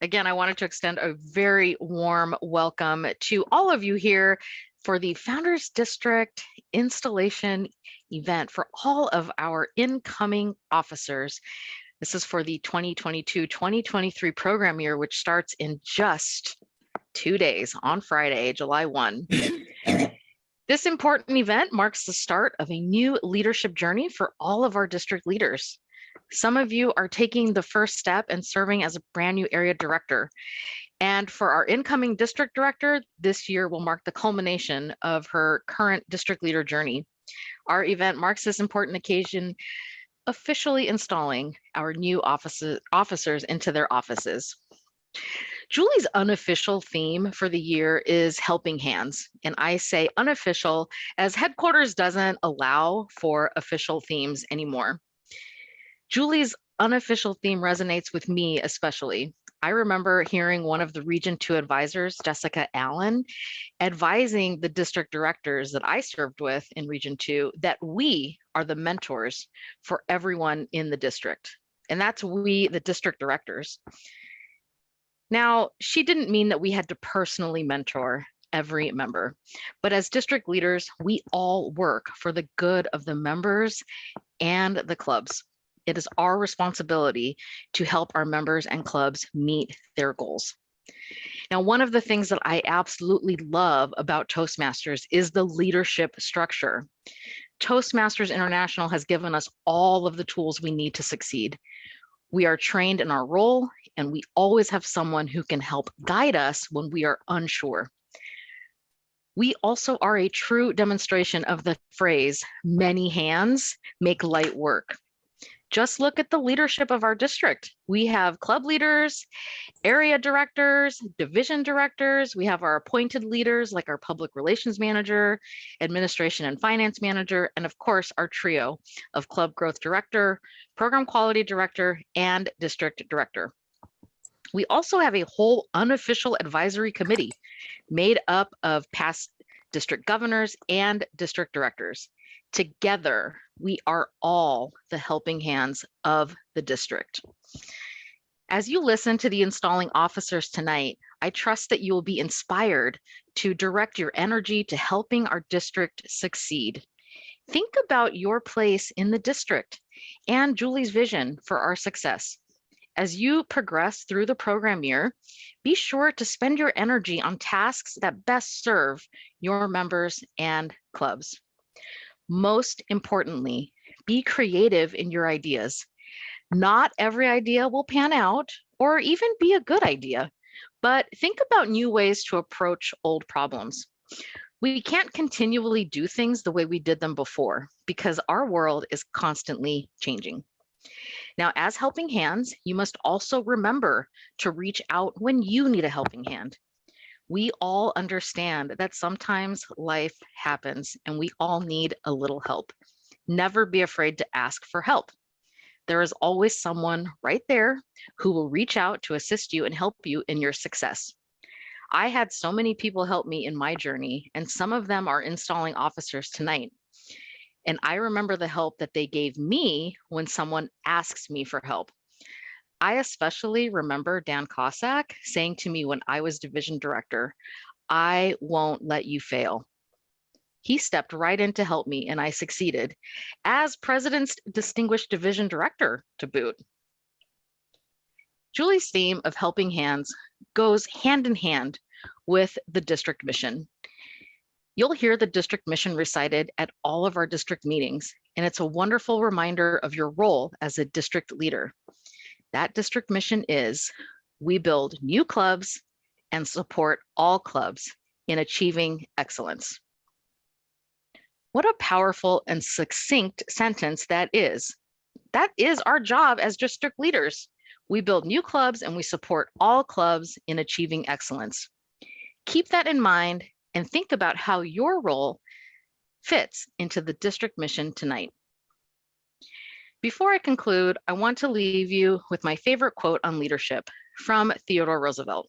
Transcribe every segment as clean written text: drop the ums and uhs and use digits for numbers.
Again, I wanted to extend a very warm welcome to all of you here for the Founders District installation event for all of our incoming officers. This is for the 2022-2023 program year, which starts in just 2 days on Friday, July 1. This important event marks the start of a new leadership journey for all of our district leaders. Some of you are taking the first step and serving as a brand new area director. And for our incoming district director, this year will mark the culmination of her current district leader journey. Our event marks this important occasion, officially installing our new officers into their offices. Julie's unofficial theme for the year is helping hands. And I say unofficial as headquarters doesn't allow for official themes anymore. Julie's unofficial theme resonates with me especially. I remember hearing one of the Region 2 advisors, Jessica Allen, advising the district directors that I served with in Region 2 that we are the mentors for everyone in the district. And that's we, the district directors. Now, she didn't mean that we had to personally mentor every member, but as district leaders, we all work for the good of the members and the clubs. It is our responsibility to help our members and clubs meet their goals. Now, one of the things that I absolutely love about Toastmasters is the leadership structure. Toastmasters International has given us all of the tools we need to succeed. We are trained in our role, and we always have someone who can help guide us when we are unsure. We also are a true demonstration of the phrase, many hands make light work. Just look at the leadership of our district. We have club leaders, area directors, division directors. We have our appointed leaders like our public relations manager, administration and finance manager, and of course, our trio of club growth director, program quality director, and district director. We also have a whole unofficial advisory committee made up of past district governors and district directors. Together, we are all the helping hands of the district. As you listen to the installing officers tonight, I trust that you will be inspired to direct your energy to helping our district succeed. Think about your place in the district and Julie's vision for our success. As you progress through the program year, be sure to spend your energy on tasks that best serve your members and clubs. Most importantly, be creative in your ideas. Not every idea will pan out or even be a good idea, but think about new ways to approach old problems. We can't continually do things the way we did them before because our world is constantly changing. Now, as helping hands, you must also remember to reach out when you need a helping hand. We all understand that sometimes life happens and we all need a little help. Never be afraid to ask for help. There is always someone right there who will reach out to assist you and help you in your success. I had so many people help me in my journey, and some of them are installing officers tonight. And I remember the help that they gave me when someone asks me for help. I especially remember Dan Cossack saying to me when I was division director, I won't let you fail. He stepped right in to help me and I succeeded as president's distinguished division director to boot. Julie's theme of helping hands goes hand in hand with the district mission. You'll hear the district mission recited at all of our district meetings, and it's a wonderful reminder of your role as a district leader. That district mission is, we build new clubs and support all clubs in achieving excellence. What a powerful and succinct sentence that is. That is our job as district leaders. We build new clubs and we support all clubs in achieving excellence. Keep that in mind and think about how your role fits into the district mission tonight. Before I conclude, I want to leave you with my favorite quote on leadership from Theodore Roosevelt.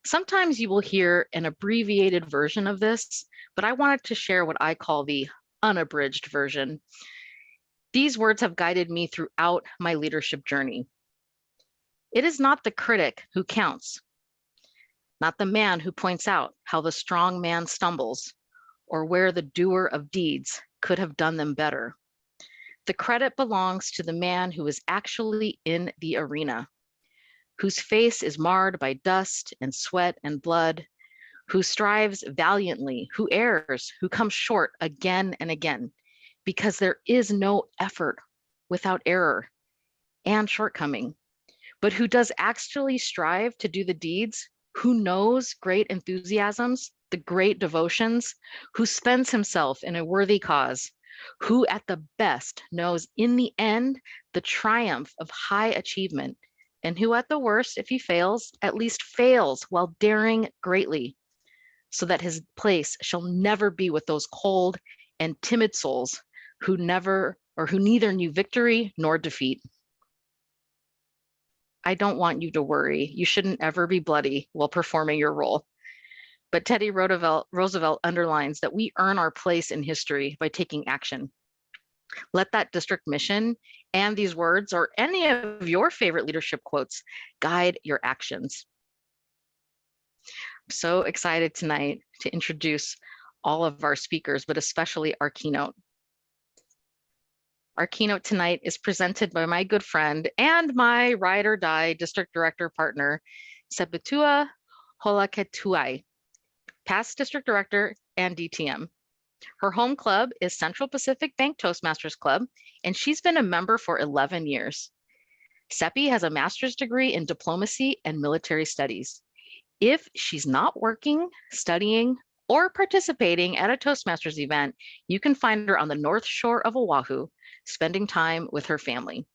Sometimes you will hear an abbreviated version of this, but I wanted to share what I call the unabridged version. These words have guided me throughout my leadership journey. It is not the critic who counts, not the man who points out how the strong man stumbles or where the doer of deeds could have done them better. The credit belongs to the man who is actually in the arena, whose face is marred by dust and sweat and blood, who strives valiantly, who errs, who comes short again and again, because there is no effort without error and shortcoming, but who does actually strive to do the deeds, who knows great enthusiasms, the great devotions, who spends himself in a worthy cause, who at the best knows in the end the triumph of high achievement, and who at the worst, if he fails, at least fails while daring greatly, so that his place shall never be with those cold and timid souls who never or who neither knew victory nor defeat. I don't want you to worry. You shouldn't ever be bloody while performing your role. But Teddy Roosevelt underlines that we earn our place in history by taking action. Let that district mission and these words or any of your favorite leadership quotes guide your actions. I'm so excited tonight to introduce all of our speakers, but especially our keynote. Our keynote tonight is presented by my good friend and my ride or die district director partner, Sepetua Holaketuai, past district director and DTM. Her home club is Central Pacific Bank Toastmasters Club, and she's been a member for 11 years. Sepi has a master's degree in diplomacy and military studies. If she's not working, studying, or participating at a Toastmasters event, you can find her on the North Shore of Oahu, spending time with her family.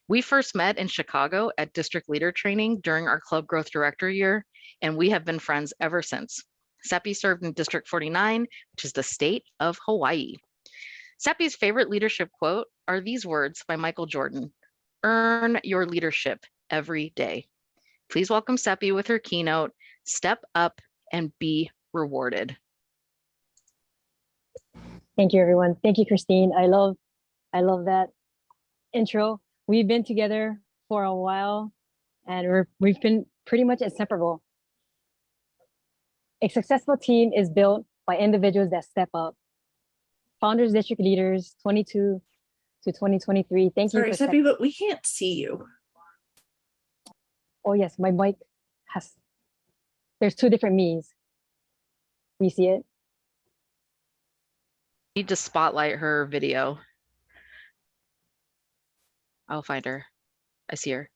We first met in Chicago at district leader training during our club growth director year, and we have been friends ever since. Sepi served in District 49, which is the state of Hawaii. Sepi's favorite leadership quote are these words by Michael Jordan: "Earn your leadership every day." Please welcome Sepi with her keynote, "Step Up and Be Rewarded." Thank you, everyone. Thank you, Christine. I love that intro. We've been together for a while, and we've been pretty much inseparable. A successful team is built by individuals that step up. Founders District Leaders 22 to 2023. Thank you. Sorry, Sepi, but we can't see you. Oh yes, my mic there's two different me's. You see it? Need to spotlight her video. I'll find her. I see her.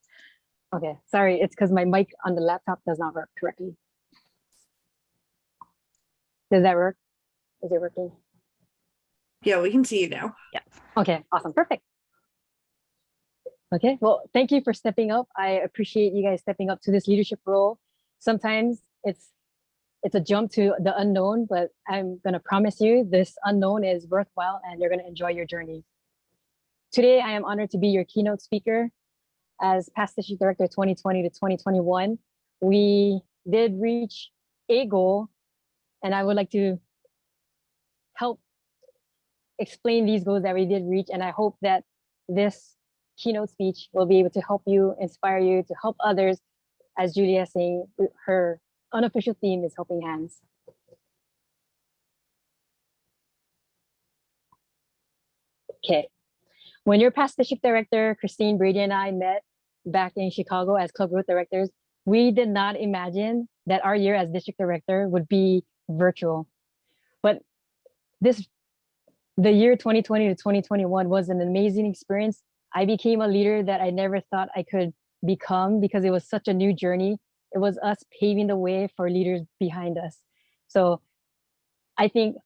Okay, sorry, it's because my mic on the laptop does not work correctly. Does that work? Is it working? Yeah, we can see you now. Yeah. Okay, awesome, perfect. Okay, well, thank you for stepping up. I appreciate you guys stepping up to this leadership role. Sometimes it's a jump to the unknown, but I'm gonna promise you this unknown is worthwhile and you're gonna enjoy your journey. Today, I am honored to be your keynote speaker. As past district director 2020 to 2021, we did reach a goal, and I would like to help explain these goals that we did reach. And I hope that this keynote speech will be able to help you, inspire you, to help others. As Julia is saying, her unofficial theme is helping hands. Okay. When your past district director, Christine, Brady, and I met back in Chicago as club growth directors, we did not imagine that our year as district director would be virtual. But the year 2020 to 2021 was an amazing experience. I became a leader that I never thought I could become because it was such a new journey. It was us paving the way for leaders behind us. So I think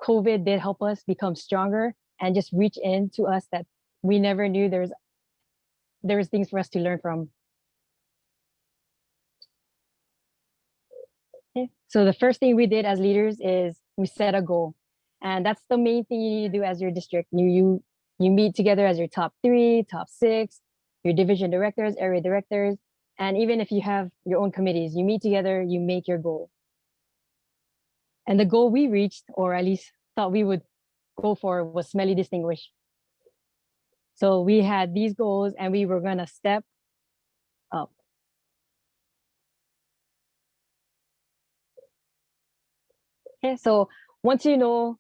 COVID did help us become stronger and just reach into us that we never knew there was things for us to learn from. Okay. So the first thing we did as leaders is we set a goal. And that's the main thing you need to do as your district. You meet together as your top 3, top 6, your division directors, area directors, and even if you have your own committees, you meet together, you make your goal. And the goal we reached, or at least thought we would go for, was smelly distinguished. So we had these goals and we were gonna step up. Okay, so once you know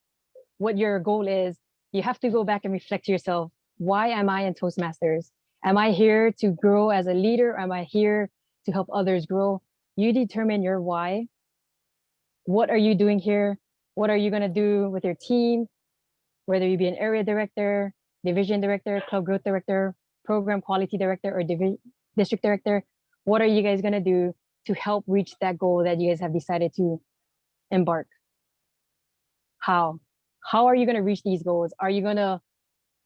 what your goal is, you have to go back and reflect to yourself, why am I in Toastmasters? Am I here to grow as a leader? Am I here to help others grow? You determine your why. What are you doing here? What are you going to do with your team? Whether you be an area director, division director, club growth director, program quality director, or district director, what are you guys going to do to help reach that goal that you guys have decided to embark? How? How are you going to reach these goals? Are you going to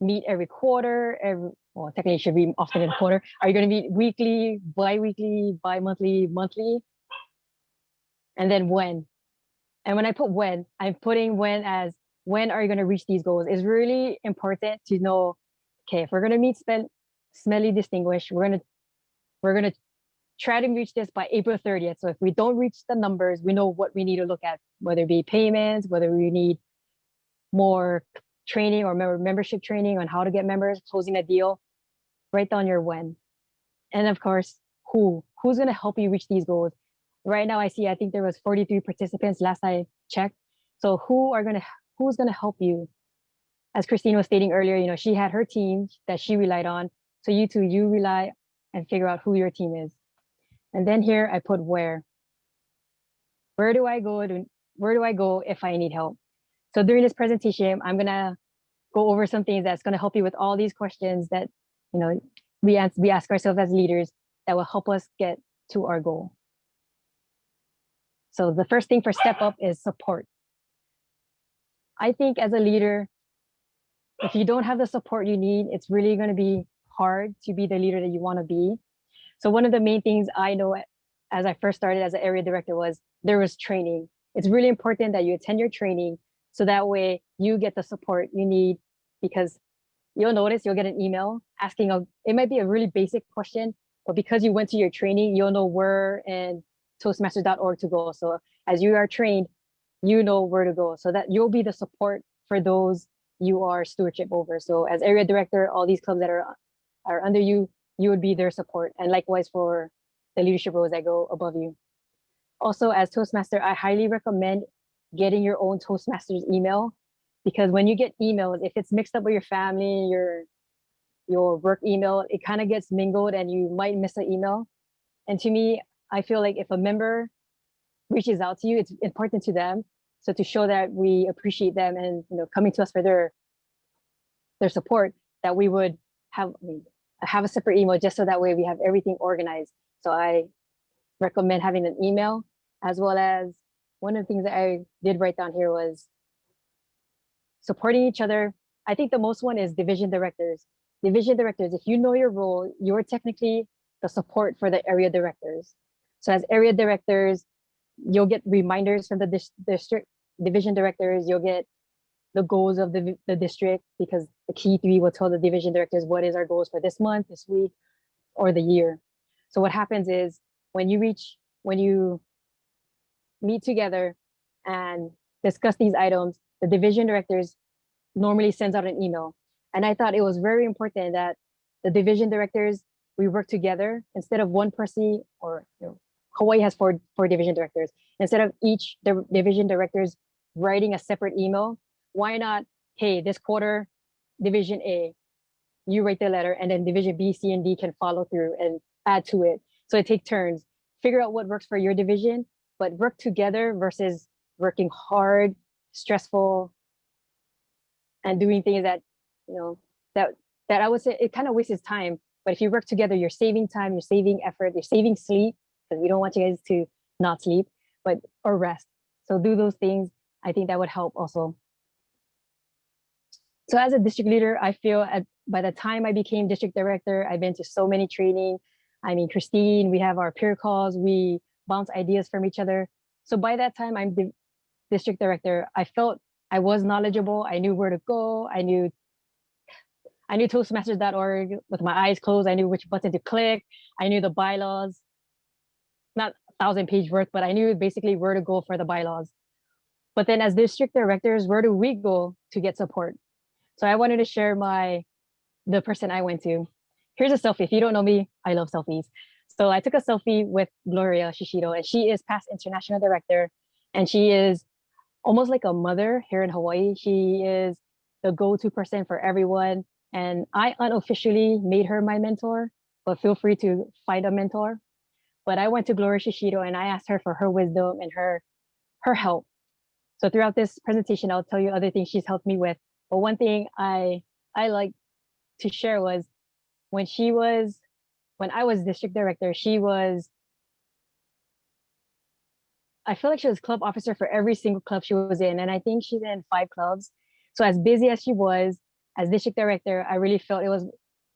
meet every quarter? Well, technically it should be often in a quarter. Are you going to meet weekly, bi-weekly, bi-monthly, monthly? And then when? And when I put when, I'm putting when as when are you going to reach these goals? It's really important to know, okay, if we're going to meet smelly distinguished, we're going to try to reach this by April 30th. So if we don't reach the numbers, we know what we need to look at, whether it be payments, whether we need more training or membership training on how to get members, closing a deal. Write down your when. And of course, who's going to help you reach these goals? Right now, I think there was 43 participants last I checked. So who's going to help you? As Christine was stating earlier, she had her team that she relied on. So you rely and figure out who your team is. And then here I put where. Where do I go if I need help? So during this presentation, I'm going to go over some things that's going to help you with all these questions that, we ask ourselves as leaders that will help us get to our goal. So the first thing for step up is support. I think as a leader, if you don't have the support you need, it's really going to be hard to be the leader that you want to be. So one of the main things I know as I first started as an area director was there was training. It's really important that you attend your training so that way you get the support you need, because you'll notice you'll get an email asking it might be a really basic question, but because you went to your training, you'll know where in Toastmasters.org to go. So as you are trained, you know where to go so that you'll be the support for those you are stewardship over. So as area director, all these clubs that are under you, you would be their support. And likewise for the leadership roles that go above you. Also, as Toastmaster, I highly recommend getting your own Toastmasters email, because when you get emails, if it's mixed up with your family, your work email, it kind of gets mingled and you might miss an email. And to me, I feel like if a member reaches out to you, it's important to them. So to show that we appreciate them and coming to us for their support, that we would have a separate email just so that way we have everything organized. So I recommend having an email, as well as one of the things that I did write down here was supporting each other. I think the most one is division directors. Division directors, if you know your role, you're technically the support for the area directors. So as area directors, you'll get reminders from the district division directors. You'll get the goals of the district, because the key three will tell the division directors what is our goals for this month, this week, or the year. So what happens is when you meet together and discuss these items, the division directors normally sends out an email. And I thought it was very important that the division directors, we work together instead of one person, or Hawaii has four division directors. Instead of each division directors writing a separate email, why not, hey, this quarter, division A, you write the letter, and then division B, C, and D can follow through and add to it. So it takes turns. Figure out what works for your division, but work together versus working hard, stressful, and doing things that, that I would say it kind of wastes time. But if you work together, you're saving time, you're saving effort, you're saving sleep, because we don't want you guys to not sleep, or rest. So do those things. I think that would help also. So as a district leader, I feel by the time I became district director, I've been to so many training. I mean, Christine, we have our peer calls, we bounce ideas from each other. So by that time, I'm the district director. I felt I was knowledgeable. I knew where to go. I knew Toastmasters.org with my eyes closed. I knew which button to click. I knew the bylaws, not 1,000-page worth, but I knew basically where to go for the bylaws. But then as district directors, where do we go to get support? So I wanted to share the person I went to. Here's a selfie. If you don't know me, I love selfies. So I took a selfie with Gloria Shishido, and she is past international director, and she is almost like a mother here in Hawaii. She is the go-to person for everyone. And I unofficially made her my mentor, but feel free to find a mentor. But I went to Gloria Shishido and I asked her for her wisdom and her help. So throughout this presentation, I'll tell you other things she's helped me with. But one thing I like to share was when I was district director, I feel like she was club officer for every single club she was in. And I think she's in 5 clubs. So as busy as she was as district director, I really felt it was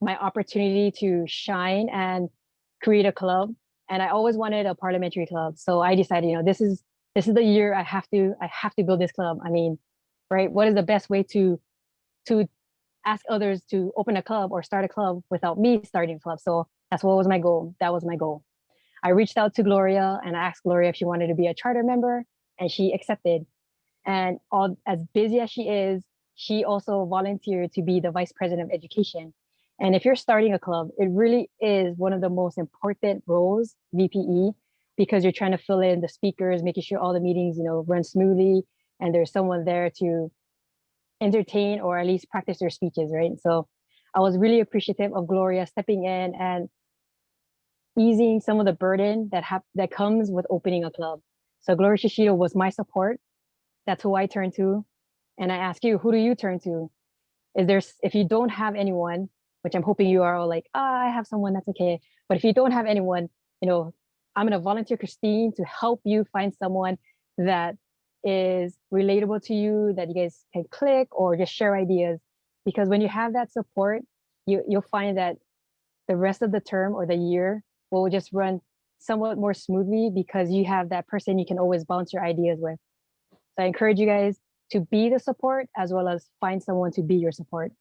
my opportunity to shine and create a club. And I always wanted a parliamentary club. So I decided, this is the year I have to build this club. I mean, right? What is the best way to ask others to open a club or start a club without me starting a club? So that's what was my goal. That was my goal. I reached out to Gloria and I asked Gloria if she wanted to be a charter member, and she accepted. And as busy as she is, she also volunteered to be the vice president of education. And if you're starting a club, it really is one of the most important roles, VPE, because you're trying to fill in the speakers, making sure all the meetings, run smoothly, and there's someone there to entertain or at least practice their speeches, right? So I was really appreciative of Gloria stepping in and easing some of the burden that comes with opening a club. So Gloria Shishido was my support. That's who I turn to. And I ask you, who do you turn to? If you don't have anyone, which I'm hoping you are all like, I have someone, that's okay. But if you don't have anyone, I'm gonna volunteer Christine to help you find someone that is relatable to you, that you guys can click or just share ideas. Because when you have that support, you'll find that the rest of the term or the year will just run somewhat more smoothly because you have that person you can always bounce your ideas with. So I encourage you guys to be the support as well as find someone to be your support.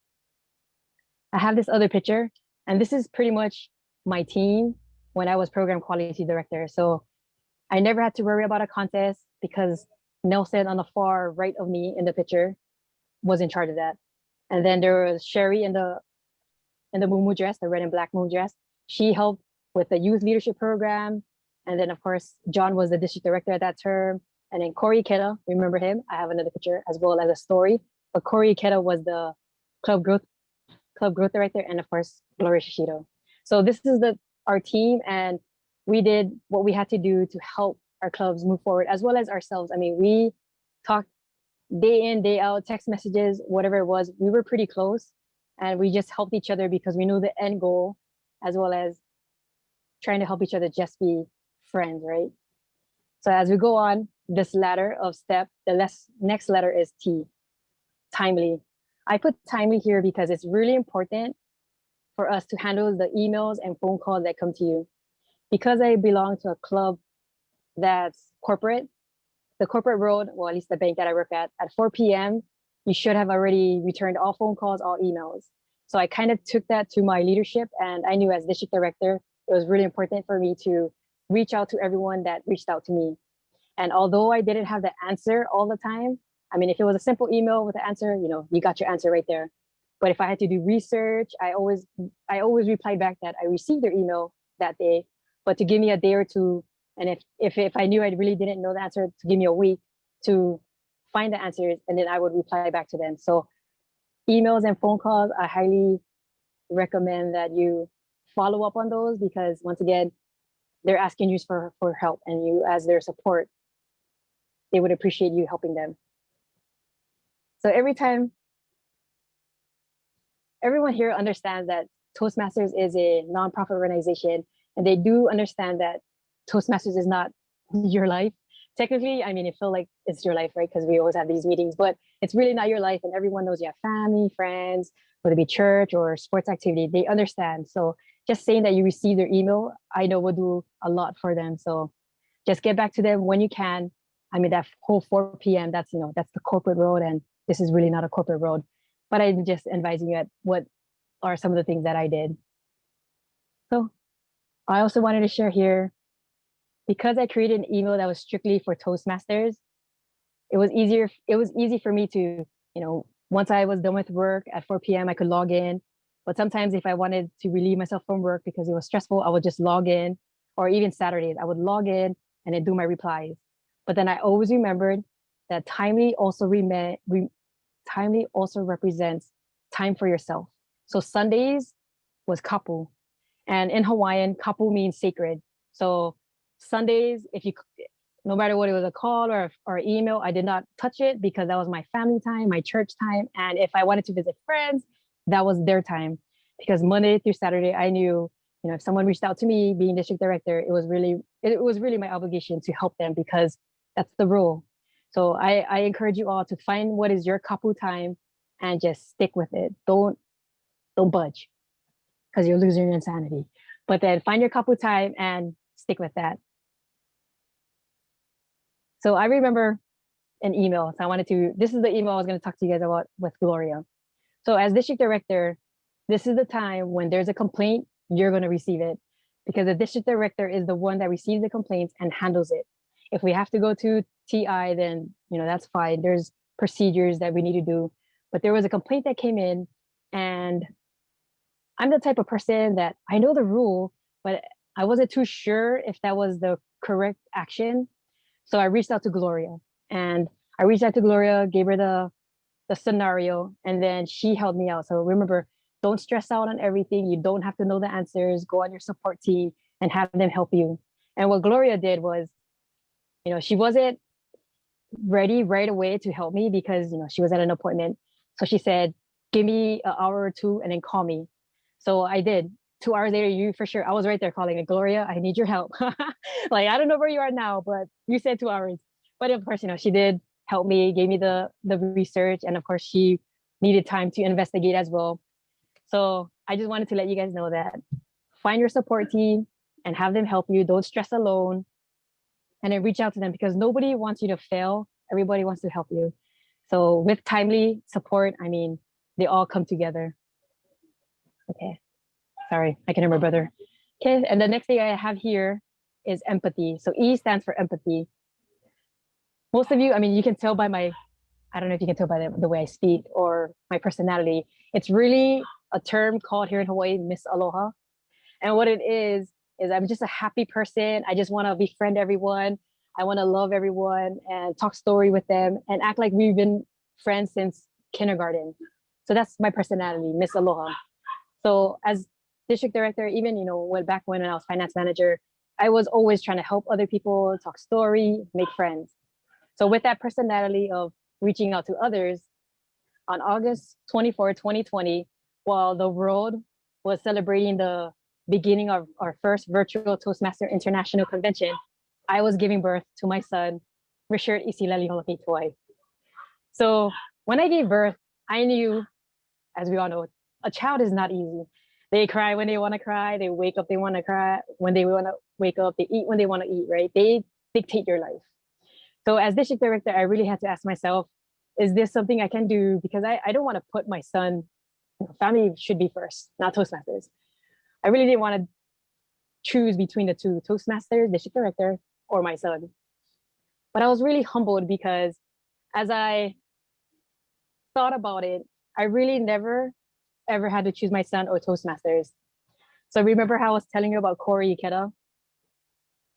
I have this other picture, and this is pretty much my team when I was program quality director. So I never had to worry about a contest because Nelson on the far right of me in the picture was in charge of that. And then there was Sherry in the muumuu dress, the red and black muumuu dress. She helped with the youth leadership program. And then of course, John was the district director at that term. And then Corey Ikeda, remember him? I have another picture as well as a story. But Corey Ikeda was the club growth director, and of course, Gloria Shishido. So this is our team, and we did what we had to do to help our clubs move forward, as well as ourselves. I mean, we talked day in, day out, text messages, whatever it was. We were pretty close, and we just helped each other because we knew the end goal, as well as trying to help each other just be friends, right? So as we go on this ladder of step, the next letter is T, timely. I put timely here because it's really important for us to handle the emails and phone calls that come to you. Because I belong to a club that's corporate, the corporate world, well, at least the bank that I work at 4 p.m., you should have already returned all phone calls, all emails. So I kind of took that to my leadership, and I knew as district director, it was really important for me to reach out to everyone that reached out to me. And although I didn't have the answer all the time, I mean, if it was a simple email with the answer, you got your answer right there. But if I had to do research, I always replied back that I received their email that day, but to give me a day or two, and if I knew I really didn't know the answer, to give me a week to find the answers, and then I would reply back to them. So emails and phone calls, I highly recommend that you follow up on those, because once again, they're asking you for help, and you, as their support, they would appreciate you helping them. So everyone here understands that Toastmasters is a nonprofit organization, and they do understand that Toastmasters is not your life. Technically, I mean, it feels like it's your life, right? Because we always have these meetings, but it's really not your life. And everyone knows you have family, friends, whether it be church or sports activity, they understand. So just saying that you receive their email, I know will do a lot for them. So just get back to them when you can. I mean, that whole 4 p.m., that's the corporate road, and this is really not a corporate road. But I'm just advising you at what are some of the things that I did. So I also wanted to share here, because I created an email that was strictly for Toastmasters, it was easy for me to, once I was done with work at 4 p.m., I could log in. But sometimes if I wanted to relieve myself from work because it was stressful, I would just log in or even Saturdays, I would log in and then do my replies. But then I always remembered that timely also represents time for yourself. So Sundays was kapu, and in Hawaiian, kapu means sacred. So Sundays, no matter what it was, a call or email, I did not touch it because that was my family time, my church time. And if I wanted to visit friends, that was their time. Because Monday through Saturday, I knew, if someone reached out to me being district director, it was really my obligation to help them because that's the rule. So I encourage you all to find what is your kapu time and just stick with it. Don't budge because you're losing your insanity. But then find your kapu time and stick with that. So I remember an email. So this is the email I was going to talk to you guys about with Gloria. So as district director, this is the time when there's a complaint, you're going to receive it because the district director is the one that receives the complaints and handles it. If we have to go to TI, then, that's fine. There's procedures that we need to do. But there was a complaint that came in, and I'm the type of person that I know the rule, but I wasn't too sure if that was the correct action. So I reached out to Gloria, gave her the scenario, and then she helped me out. So remember, don't stress out on everything. You don't have to know the answers. Go on your support team and have them help you. And what Gloria did was, she wasn't ready right away to help me because, she was at an appointment. So she said, give me an hour or two and then call me. So I did. 2 hours later, for sure, I was right there calling it, Gloria, I need your help. Like, I don't know where you are now, but you said 2 hours. But of course, she did help me, gave me the research. And of course, she needed time to investigate as well. So I just wanted to let you guys know that find your support team and have them help you. Don't stress alone. And then reach out to them because nobody wants you to fail. Everybody wants to help you. So with timely support, they all come together. Okay. Sorry, I can hear my brother. Okay, and the next thing I have here is empathy. So E stands for empathy. Most of you, you can tell by I don't know if you can tell by the way I speak or my personality. It's really a term called here in Hawaii, Miss Aloha. And what it is I'm just a happy person. I just want to befriend everyone. I want to love everyone and talk story with them and act like we've been friends since kindergarten. So that's my personality, Miss Aloha. So as district director, even, back when I was finance manager, I was always trying to help other people, talk story, make friends. So with that personality of reaching out to others, on August 24, 2020, while the world was celebrating the beginning of our first virtual Toastmaster International Convention, I was giving birth to my son, Richard Isilali Holokitoi. So when I gave birth, I knew, as we all know, a child is not easy. They cry when they want to cry. They wake up, they want to cry. When they want to wake up, they eat when they want to eat, right? They dictate your life. So as district director, I really had to ask myself, is this something I can do? Because I don't want to put my son, family should be first, not Toastmasters. I really didn't want to choose between the two, Toastmasters, district director, or my son. But I was really humbled because as I thought about it, I really never ever had to choose my son or Toastmasters. So remember how I was telling you about Corey Ikeda?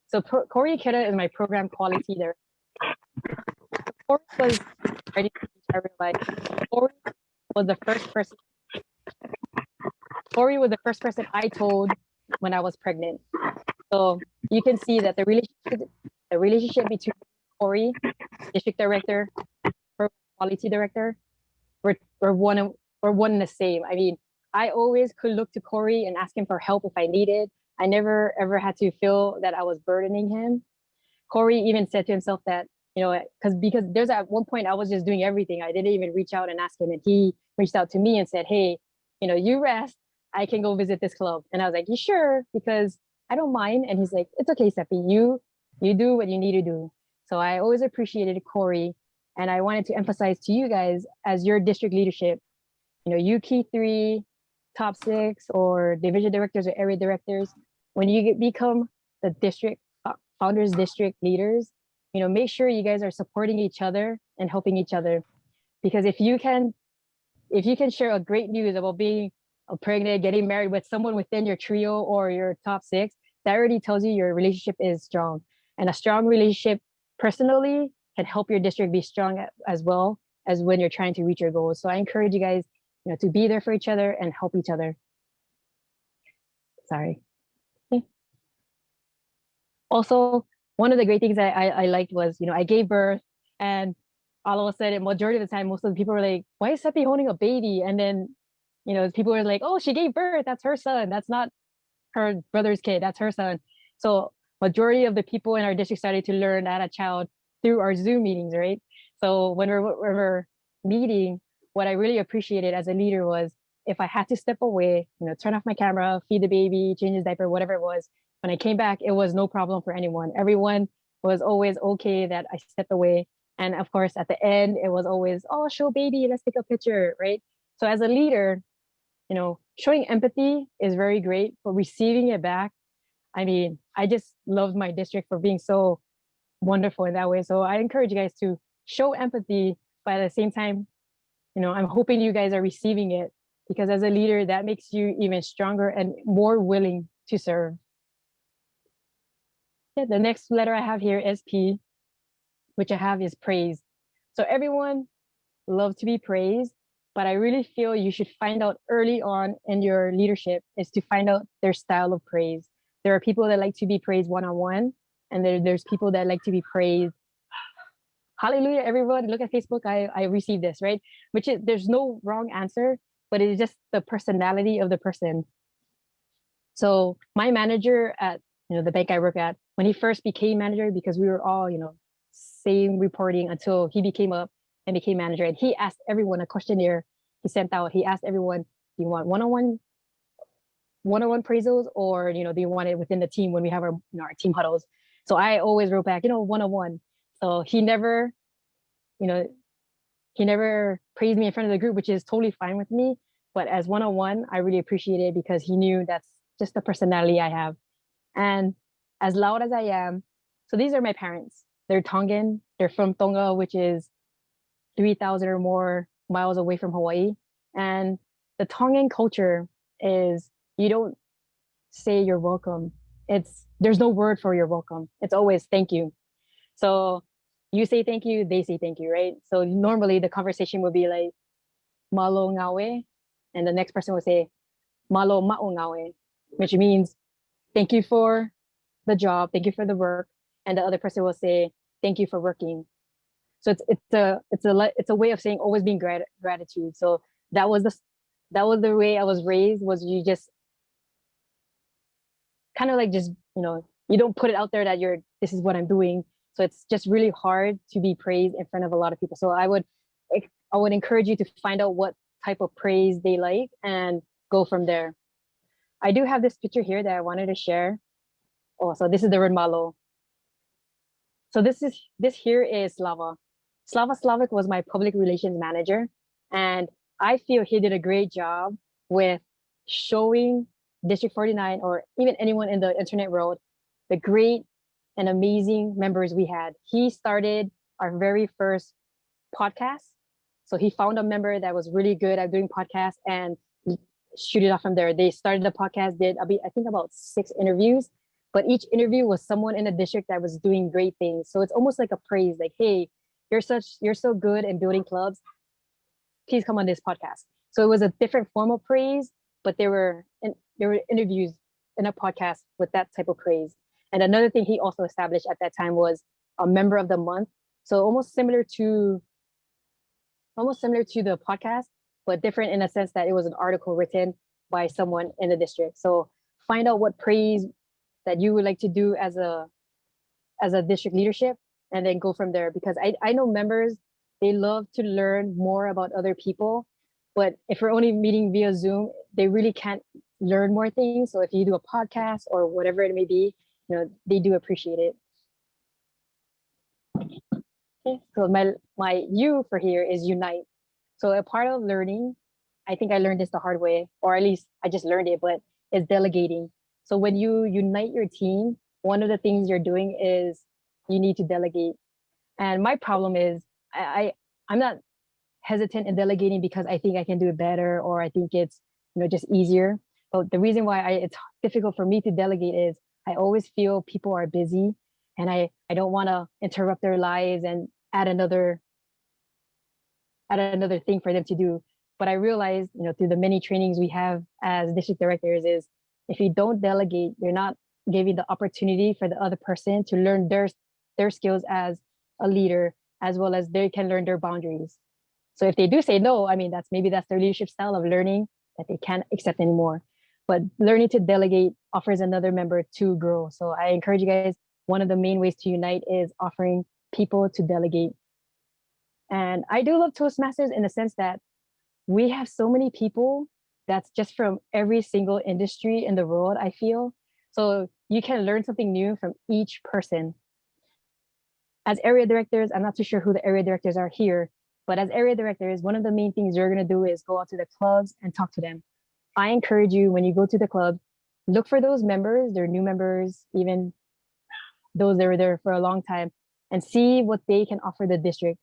So Corey Ikeda is my program quality there. Corey was ready to teach everybody. Corey was the first person I told when I was pregnant. So you can see that the relationship between Corey, district director, program quality director, we're one and the same. I always could look to Corey and ask him for help if I needed. I never ever had to feel that I was burdening him. Corey even said to himself that, because there's at one point I was just doing everything. I didn't even reach out and ask him, and he reached out to me and said, hey, you rest. I can go visit this club. And I was like, you sure? Because I don't mind. And he's like, it's okay, Seppi. You do what you need to do. So I always appreciated Corey. And I wanted to emphasize to you guys as your district leadership, you key 3, top 6, or division directors or area directors, when you become the district founders, district leaders, make sure you guys are supporting each other and helping each other. Because if you can share a great news about being pregnant, getting married with someone within your trio or your top 6, that already tells you your relationship is strong. And a strong relationship personally can help your district be strong as well as when you're trying to reach your goals. So I encourage you guys, to be there for each other and help each other. Sorry. Okay. Also, one of the great things I liked was, I gave birth, and all of a sudden, majority of the time, most of the people were like, why is Seppi holding a baby? And then, people were like, oh, she gave birth. That's her son. That's not her brother's kid. That's her son. So majority of the people in our district started to learn that a child through our Zoom meetings, right? So when we're meeting, what I really appreciated as a leader was if I had to step away, turn off my camera, feed the baby, change his diaper, whatever it was, when I came back, it was no problem for anyone. Everyone was always okay that I stepped away. And of course, at the end, it was always, oh, show baby, let's take a picture, right? So as a leader, showing empathy is very great, but receiving it back, I mean, I just loved my district for being so wonderful in that way. So I encourage you guys to show empathy, but at the same time, I'm hoping you guys are receiving it, because as a leader, that makes you even stronger and more willing to serve. Yeah, the next letter I have here is P, which I have is praise. So everyone loves to be praised, but I really feel you should find out early on in your leadership is to find out their style of praise. There are people that like to be praised one-on-one, and there's people that like to be praised. Hallelujah, everyone, look at Facebook, I received this, right? Which is, there's no wrong answer, but it is just the personality of the person. So my manager at the bank I work at, when he first became manager, because we were all, same reporting until he became up and became manager, and he asked everyone a questionnaire he sent out. He asked everyone, do you want one-on-one appraisals, or do you want it within the team when we have our our team huddles? So I always wrote back, one-on-one. So he never praised me in front of the group, which is totally fine with me. But as one-on-one, I really appreciate it because he knew that's just the personality I have. And as loud as I am, so these are my parents. They're Tongan. They're from Tonga, which is 3,000 or more miles away from Hawaii. And the Tongan culture is, you don't say you're welcome. There's no word for you're welcome. It's always thank you. So you say thank you, they say thank you, right? So normally the conversation would be like, malo ngawe, and the next person would say, malo mao ngawe, which means thank you for the job, thank you for the work, and the other person will say, thank you for working. So it's a way of saying always being gratitude. So that was the way I was raised. Was you just kind of like just you don't put it out there that this is what I'm doing. So it's just really hard to be praised in front of a lot of people. So I would encourage you to find out what type of praise they like and go from there. I do have this picture here that I wanted to share. Oh, so this is the word malo. So this here is Slava. Slava Slavic was my public relations manager, and I feel he did a great job with showing District 49 or even anyone in the internet world the great and amazing members we had. He started our very first podcast. So he found a member that was really good at doing podcasts and shoot it off from there. They started the podcast, did I think about 6 interviews, but each interview was someone in the district that was doing great things. So it's almost like a praise, like, hey, you're so good in building clubs. Please come on this podcast. So it was a different form of praise, but there were interviews in a podcast with that type of praise. And another thing he also established at that time was a member of the month. So almost similar to the podcast, but different in a sense that it was an article written by someone in the district. So find out what praise that you would like to do as a district leadership, and then go from there. Because I know members, they love to learn more about other people, but if we're only meeting via Zoom, they really can't learn more things. So if you do a podcast or whatever it may be, they do appreciate it. Okay, so my U for here is unite. So a part of learning, I think I learned this the hard way, or at least I just learned it, but it's delegating. So when you unite your team, one of the things you're doing is you need to delegate. And my problem is I'm not hesitant in delegating because I think I can do it better, or I think it's just easier. But the reason why it's difficult for me to delegate is I always feel people are busy, and I don't want to interrupt their lives and add another thing for them to do. But I realized, through the many trainings we have as district directors, is if you don't delegate, you're not giving the opportunity for the other person to learn their skills as a leader, as well as they can learn their boundaries. So if they do say no, I mean, that's their leadership style of learning that they can't accept anymore. But learning to delegate offers another member to grow. So I encourage you guys, one of the main ways to unite is offering people to delegate. And I do love Toastmasters in the sense that we have so many people that's just from every single industry in the world, I feel. So you can learn something new from each person. As area directors, I'm not too sure who the area directors are here, but as area directors, one of the main things you're going to do is go out to the clubs and talk to them. I encourage you, when you go to the club, look for those members, their new members, even those that were there for a long time, and see what they can offer the district.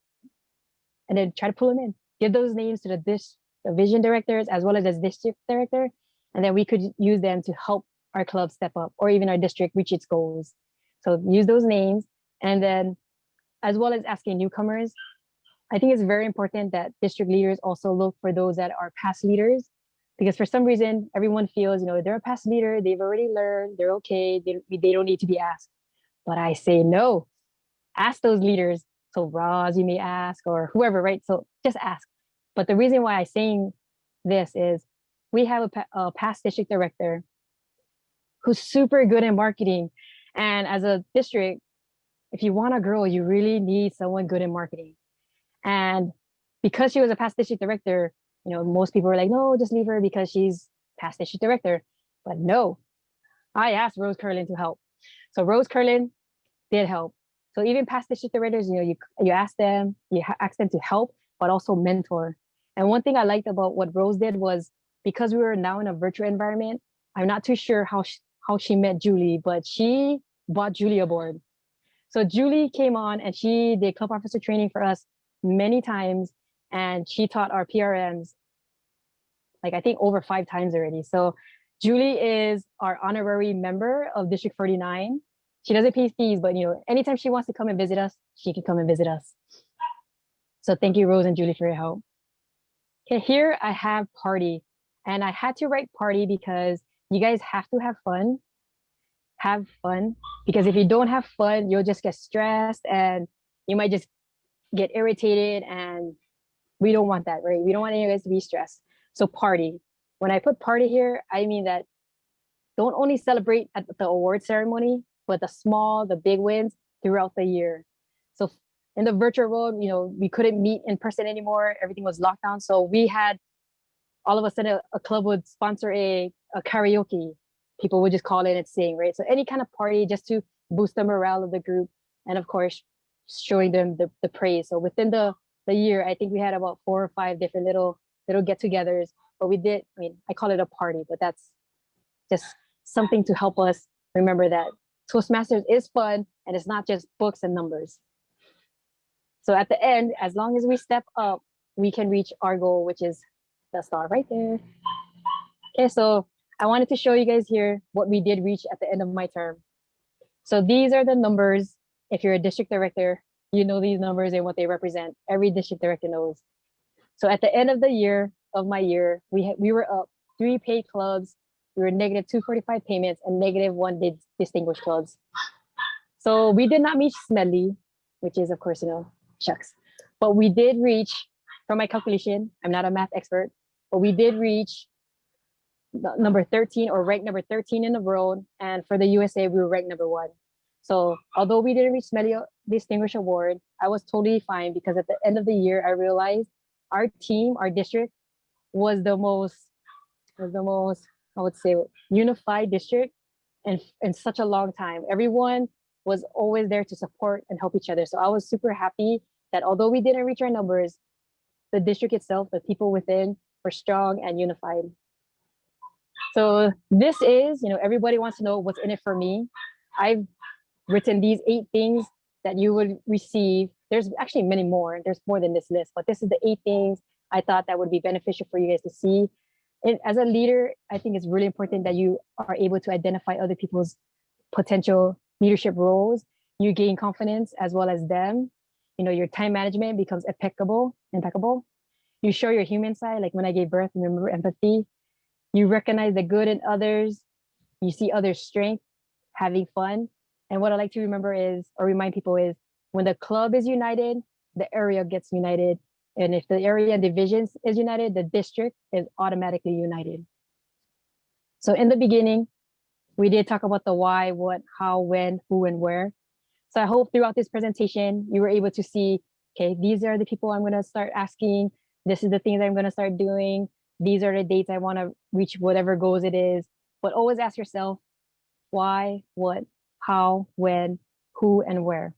And then try to pull them in. Give those names to the vision directors as well as district director. And then we could use them to help our club step up, or even our district reach its goals. So use those names. And then, as well as asking newcomers, I think it's very important that district leaders also look for those that are past leaders, because for some reason, everyone feels, they're a past leader, they've already learned, they're okay, they don't need to be asked. But I say no, ask those leaders. So Roz, you may ask, or whoever, right? So just ask. But the reason why I'm saying this is we have a past district director who's super good at marketing. And as a district, if you want to grow, you really need someone good in marketing. And because she was a past district director, most people were like, no, just leave her because she's past district director. But no, I asked Rose Curlin to help. So Rose Curlin did help. So even past district directors, you ask them, ask them to help, but also mentor. And one thing I liked about what Rose did was, because we were now in a virtual environment, I'm not too sure how she met Julie, but she brought Julie aboard. So Julie came on and she did club officer training for us many times, and she taught our PRMs, like I think over 5 times already. So Julie is our honorary member of District 49. She doesn't pay fees, but anytime she wants to come and visit us, she can come and visit us. So thank you, Rose and Julie, for your help. Okay, here I have party. And I had to write party because you guys have to have fun. Have fun. Because if you don't have fun, you'll just get stressed and you might just get irritated, and we don't want that, right? We don't want you guys to be stressed. So party. When I put party here, I mean that don't only celebrate at the award ceremony, but the big wins throughout the year. So in the virtual world, we couldn't meet in person anymore. Everything was locked down. So we had, all of a sudden, a club would sponsor a karaoke. People would just call in and sing, right? So any kind of party just to boost the morale of the group. And of course, showing them the praise. So within the year, I think we had about 4 or 5 different little get-togethers. But we did, I call it a party, but that's just something to help us remember that Toastmasters is fun, and it's not just books and numbers. So at the end, as long as we step up, we can reach our goal, which is the star right there. Okay, so I wanted to show you guys here what we did reach at the end of my term. So these are the numbers. If you're a district director, you know these numbers and what they represent. Every district director knows. So at the end of my year, we were up 3 paid clubs. We were negative 245 payments and negative 1 distinguished clubs. So we did not meet Smedley, which is, of course, shucks. But we did reach, from my calculation, I'm not a math expert, but we did reach number 13, or ranked number 13 in the world. And for the USA, we were ranked number 1. So although we didn't reach Smedley Distinguished Award, I was totally fine, because at the end of the year, I realized our team, our district, was the most, I would say, unified district in such a long time. Everyone was always there to support and help each other. So I was super happy that although we didn't reach our numbers, the district itself, the people within, were strong and unified. So this is, everybody wants to know what's in it for me. I've written these 8 things that you would receive. There's actually many more. There's more than this list, but this is the 8 things I thought that would be beneficial for you guys to see. And as a leader, I think it's really important that you are able to identify other people's potential leadership roles, you gain confidence as well as them. Your time management becomes impeccable. You show your human side, like when I gave birth, remember empathy. You recognize the good in others. You see others' strength, having fun. And what I like to remember is, or remind people is, when the club is united, the area gets united. And if the area and divisions is united, the district is automatically united. So in the beginning, we did talk about the why, what, how, when, who, and where. So I hope throughout this presentation, you were able to see, okay, these are the people I'm going to start asking. This is the things I'm going to start doing. These are the dates I want to reach whatever goals it is. But always ask yourself, why, what, how, when, who, and where.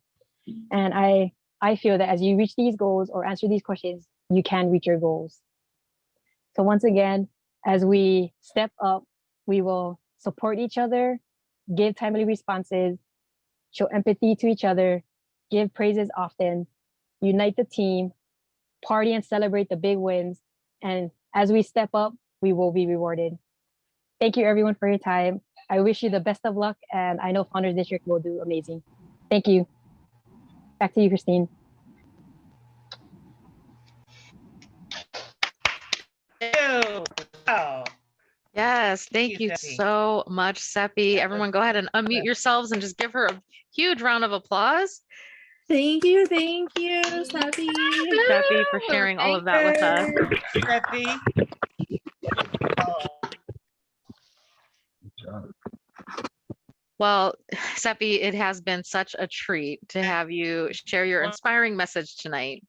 And I feel that as you reach these goals or answer these questions, you can reach your goals. So once again, as we step up, we will support each other, give timely responses, show empathy to each other, give praises often, unite the team, party and celebrate the big wins. And as we step up, we will be rewarded. Thank you everyone for your time. I wish you the best of luck, and I know Founders District will do amazing. Thank you. Back to you, Christine. Oh. Yes, thank you Seppi. so much, Seppi. That Everyone was go ahead and unmute good. yourselves and just give her a huge round of applause. Thank you, Sappy. Seppi, for sharing all of that with us. Seppi. Oh. Well, Seppi, it has been such a treat to have you share your inspiring message tonight.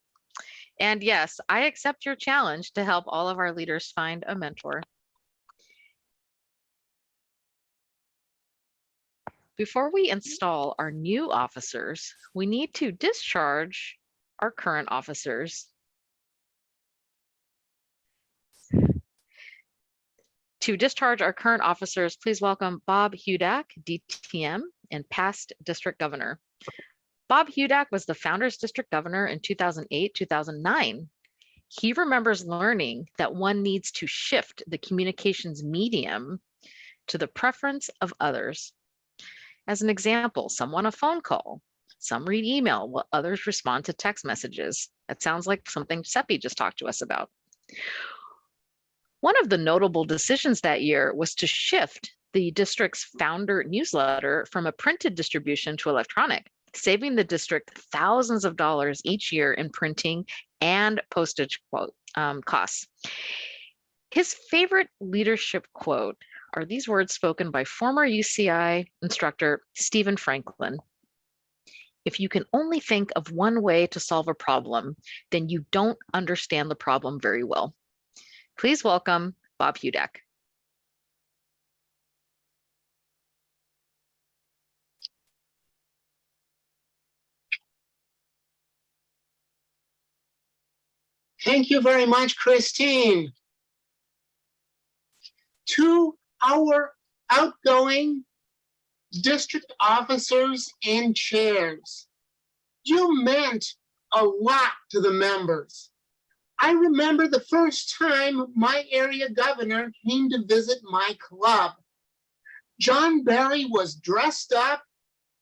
And yes, I accept your challenge to help all of our leaders find a mentor. Before we install our new officers, we need to discharge our current officers. To discharge our current officers, please welcome Bob Hudak, DTM, and past district governor. Bob Hudak was the Founders District Governor in 2008-2009. He remembers learning that one needs to shift the communications medium to the preference of others. As an example, some want a phone call, some read email, while others respond to text messages. That sounds like something Seppi just talked to us about. One of the notable decisions that year was to shift the district's founder newsletter from a printed distribution to electronic, saving the district thousands of dollars each year in printing and postage costs. His favorite leadership quote are these words spoken by former UCI instructor Stephen Franklin. If you can only think of one way to solve a problem, then you don't understand the problem very well. Please welcome Bob Hudak. Thank you very much, Christine. To our outgoing district officers and chairs, you meant a lot to the members. I remember the first time my area governor came to visit my club. John Barry was dressed up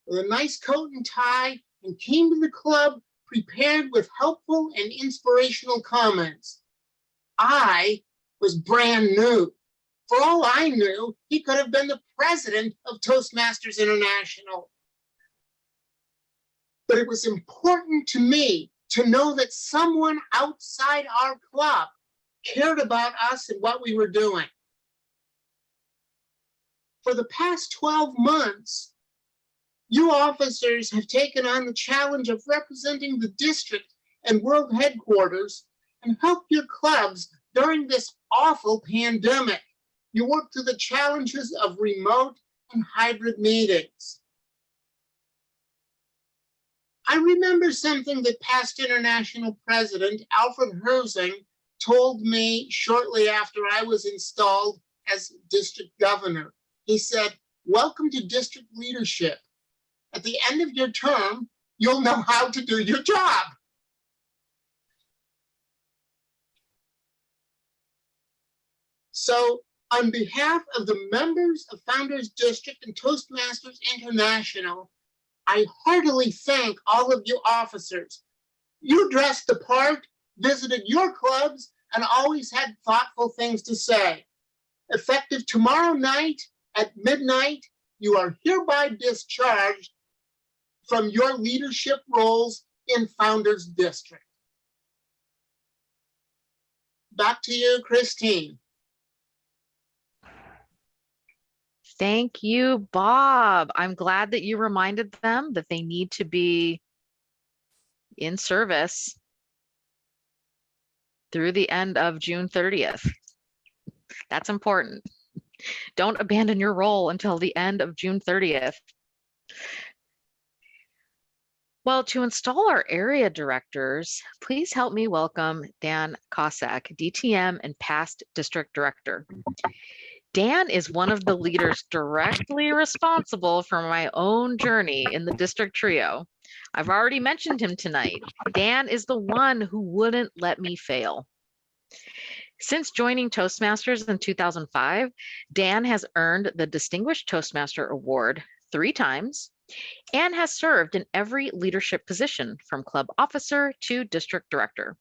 with a nice coat and tie and came to the club prepared with helpful and inspirational comments. I was brand new. For all I knew, he could have been the president of Toastmasters International. But it was important to me to know that someone outside our club cared about us and what we were doing. For the past 12 months, you officers have taken on the challenge of representing the district and world headquarters and helped your clubs during this awful pandemic. You worked through the challenges of remote and hybrid meetings. I remember something that past international president Alfred Herzing told me shortly after I was installed as district governor. He said, "Welcome to district leadership. At the end of your term, you'll know how to do your job." So On behalf of the members of Founders District and Toastmasters International, I heartily thank all of you officers. You dressed the part, visited your clubs, and always had thoughtful things to say. Effective tomorrow night at midnight, you are hereby discharged from your leadership roles in Founders District. Back to you, Christine. Thank you, Bob. I'm glad that you reminded them that they need to be in service through the end of June 30th. That's important. Don't abandon your role until the end of June 30th. Well, to install our area directors, please help me welcome Dan Cossack, DTM and past district director. Dan is one of the leaders directly responsible for my own journey in the district trio. I've already mentioned him tonight. Dan is the one who wouldn't let me fail. Since joining Toastmasters in 2005, Dan has earned the Distinguished Toastmaster Award 3 times and has served in every leadership position from club officer to district director.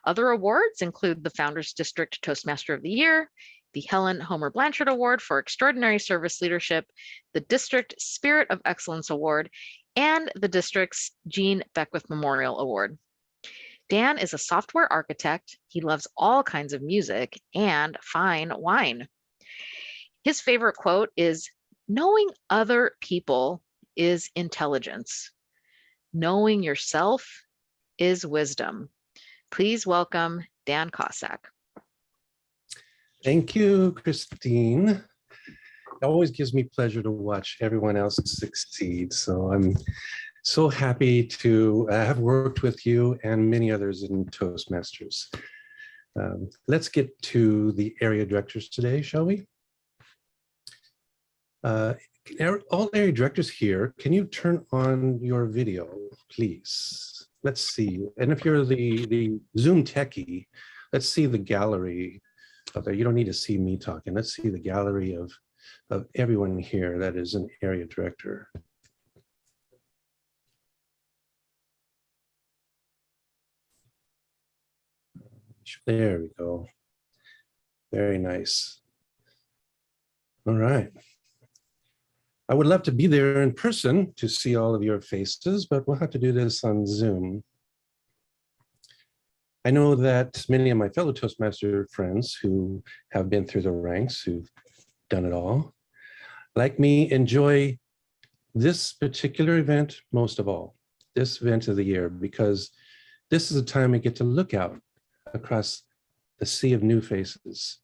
Other awards include the Founders District Toastmaster of the Year, the Helen Homer Blanchard Award for Extraordinary Service Leadership, the District Spirit of Excellence Award, and the district's Jean Beckwith Memorial Award. Dan is a software architect. He loves all kinds of music and fine wine. His favorite quote is, "Knowing other people is intelligence. Knowing yourself is wisdom." Please welcome Dan Cossack. Thank you, Christine. It always gives me pleasure to watch everyone else succeed. So I'm so happy to have worked with you and many others in Toastmasters. Let's get to the area directors today, shall we? All area directors here, can you turn on your video, please? Let's see. And if you're the Zoom techie, let's see the gallery of there. You don't need to see me talking. Let's see the gallery of everyone here that is an area director. There we go. Very nice. All right. I would love to be there in person to see all of your faces, but we'll have to do this on Zoom. I know that many of my fellow Toastmaster friends who have been through the ranks, who've done it all, like me, enjoy this particular event most of all, this event of the year, because this is a time we get to look out across the sea of new faces,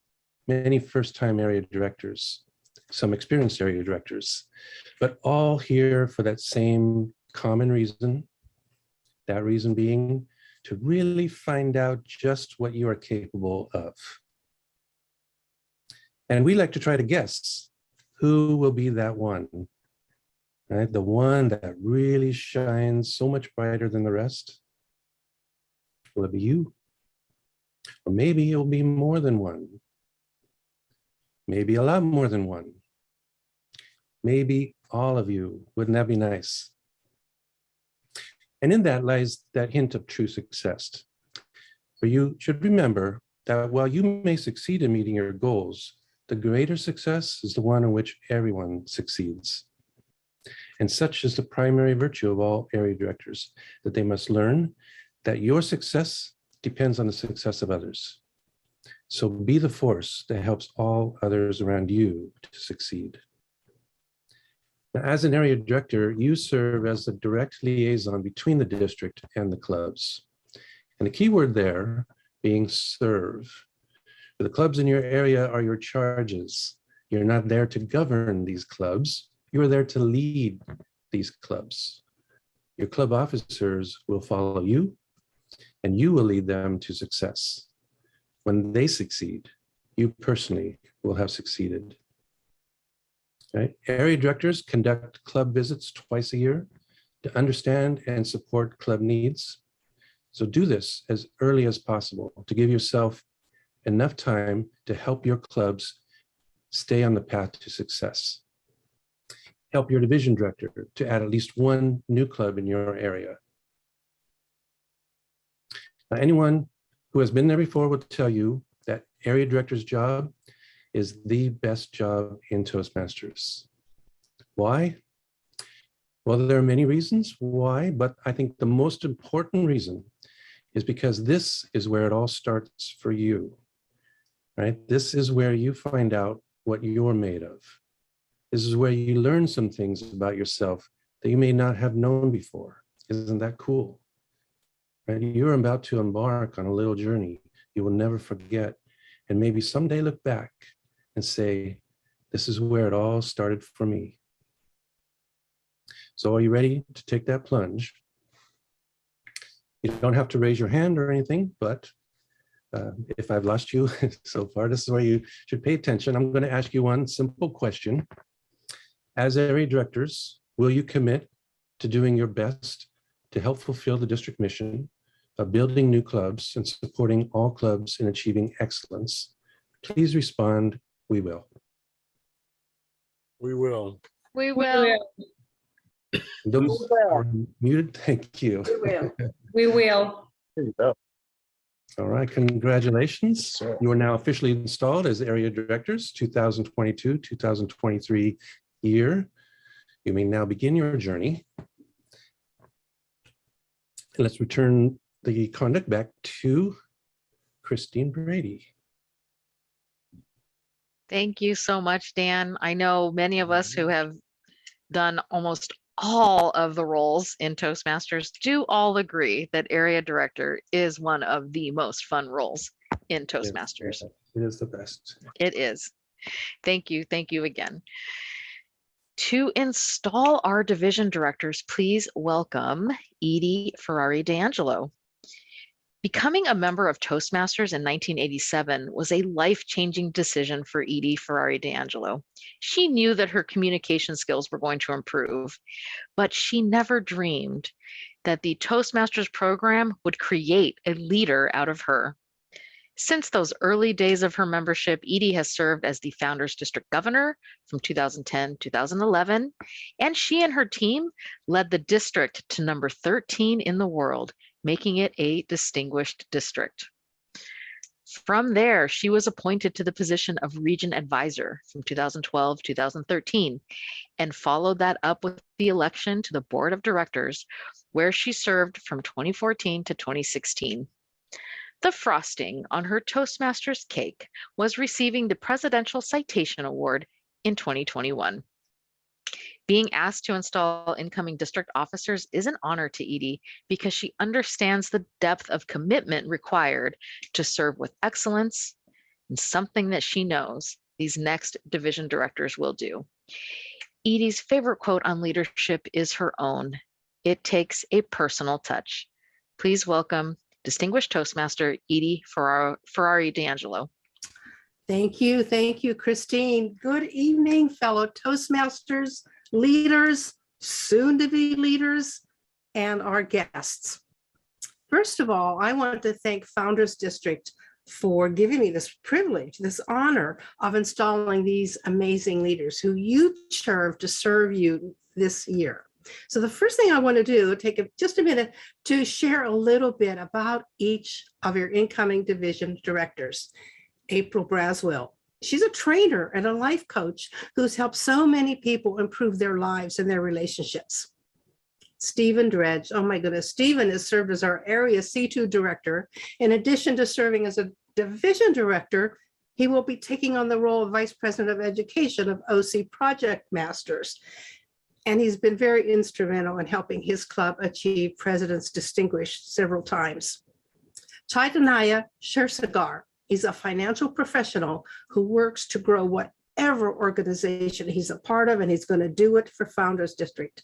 many first-time area directors, some experienced area directors, but all here for that same common reason, that reason being to really find out just what you are capable of. And we like to try to guess who will be that one, right? The one that really shines so much brighter than the rest. Will it be you? Or maybe it'll be more than one. Maybe a lot more than one. Maybe all of you. Wouldn't that be nice? And in that lies that hint of true success. For you should remember that while you may succeed in meeting your goals, the greater success is the one in which everyone succeeds. And such is the primary virtue of all area directors, that they must learn that your success depends on the success of others. So be the force that helps all others around you to succeed. Now, as an area director, you serve as the direct liaison between the district and the clubs. And the key word there being serve. The clubs in your area are your charges. You're not there to govern these clubs. You are there to lead these clubs. Your club officers will follow you, and you will lead them to success. When they succeed, you personally will have succeeded. Right? Area directors conduct club visits twice a year to understand and support club needs. So do this as early as possible to give yourself enough time to help your clubs stay on the path to success. Help your division director to add at least one new club in your area. Now, anyone who has been there before will tell you that area director's job is the best job in Toastmasters. Why? Well, there are many reasons why, but I think the most important reason is because this is where it all starts for you, right? This is where you find out what you're made of. This is where you learn some things about yourself that you may not have known before. Isn't that cool? Right? You're about to embark on a little journey you will never forget, and maybe someday look back and say, this is where it all started for me. So are you ready to take that plunge? You don't have to raise your hand or anything, but if I've lost you so far, this is where you should pay attention. I'm going to ask you one simple question. As area directors, will you commit to doing your best to help fulfill the district mission of building new clubs and supporting all clubs in achieving excellence? Please respond, we will. We will. We will. Those are muted, thank you. We will. We will. There you go. All right, congratulations. Sure. You are now officially installed as area directors, 2022-2023 year. You may now begin your journey. Let's return the conduct back to Christine Brady. Thank you so much, Dan. I know many of us who have done almost all of the roles in Toastmasters do all agree that area director is one of the most fun roles in Toastmasters. It is the best. It is. Thank you. Thank you again. To install our division directors, please welcome Edie Ferrari D'Angelo. Becoming a member of Toastmasters in 1987 was a life-changing decision for Edie Ferrari D'Angelo. She knew that her communication skills were going to improve, but she never dreamed that the Toastmasters program would create a leader out of her. Since those early days of her membership, Edie has served as the Founders District Governor from 2010-2011, and she and her team led the district to number 13 in the world, making it a distinguished district. From there, she was appointed to the position of Region Advisor from 2012-2013, and followed that up with the election to the Board of Directors, where she served from 2014 to 2016. The frosting on her Toastmasters cake was receiving the Presidential Citation Award in 2021. Being asked to install incoming district officers is an honor to Edie because she understands the depth of commitment required to serve with excellence, and something that she knows these next division directors will do. Edie's favorite quote on leadership is her own. It takes a personal touch. Please welcome Distinguished Toastmaster Edie Ferrari D'Angelo. Thank you, Christine. Good evening, fellow Toastmasters, leaders, soon-to-be leaders, and our guests. First of all, I want to thank Founders District for giving me this privilege, this honor of installing these amazing leaders who you serve you this year. So the first thing I want to do, take just a minute to share a little bit about each of your incoming division directors. April Braswell. She's a trainer and a life coach who's helped so many people improve their lives and their relationships. Stephen Dredge, oh my goodness, Stephen has served as our area C2 director. In addition to serving as a division director, he will be taking on the role of Vice President of Education of OC Project Masters. And he's been very instrumental in helping his club achieve President's Distinguished several times. Chaitanya Shirsagar. He's a financial professional who works to grow whatever organization he's a part of, and he's going to do it for Founders District.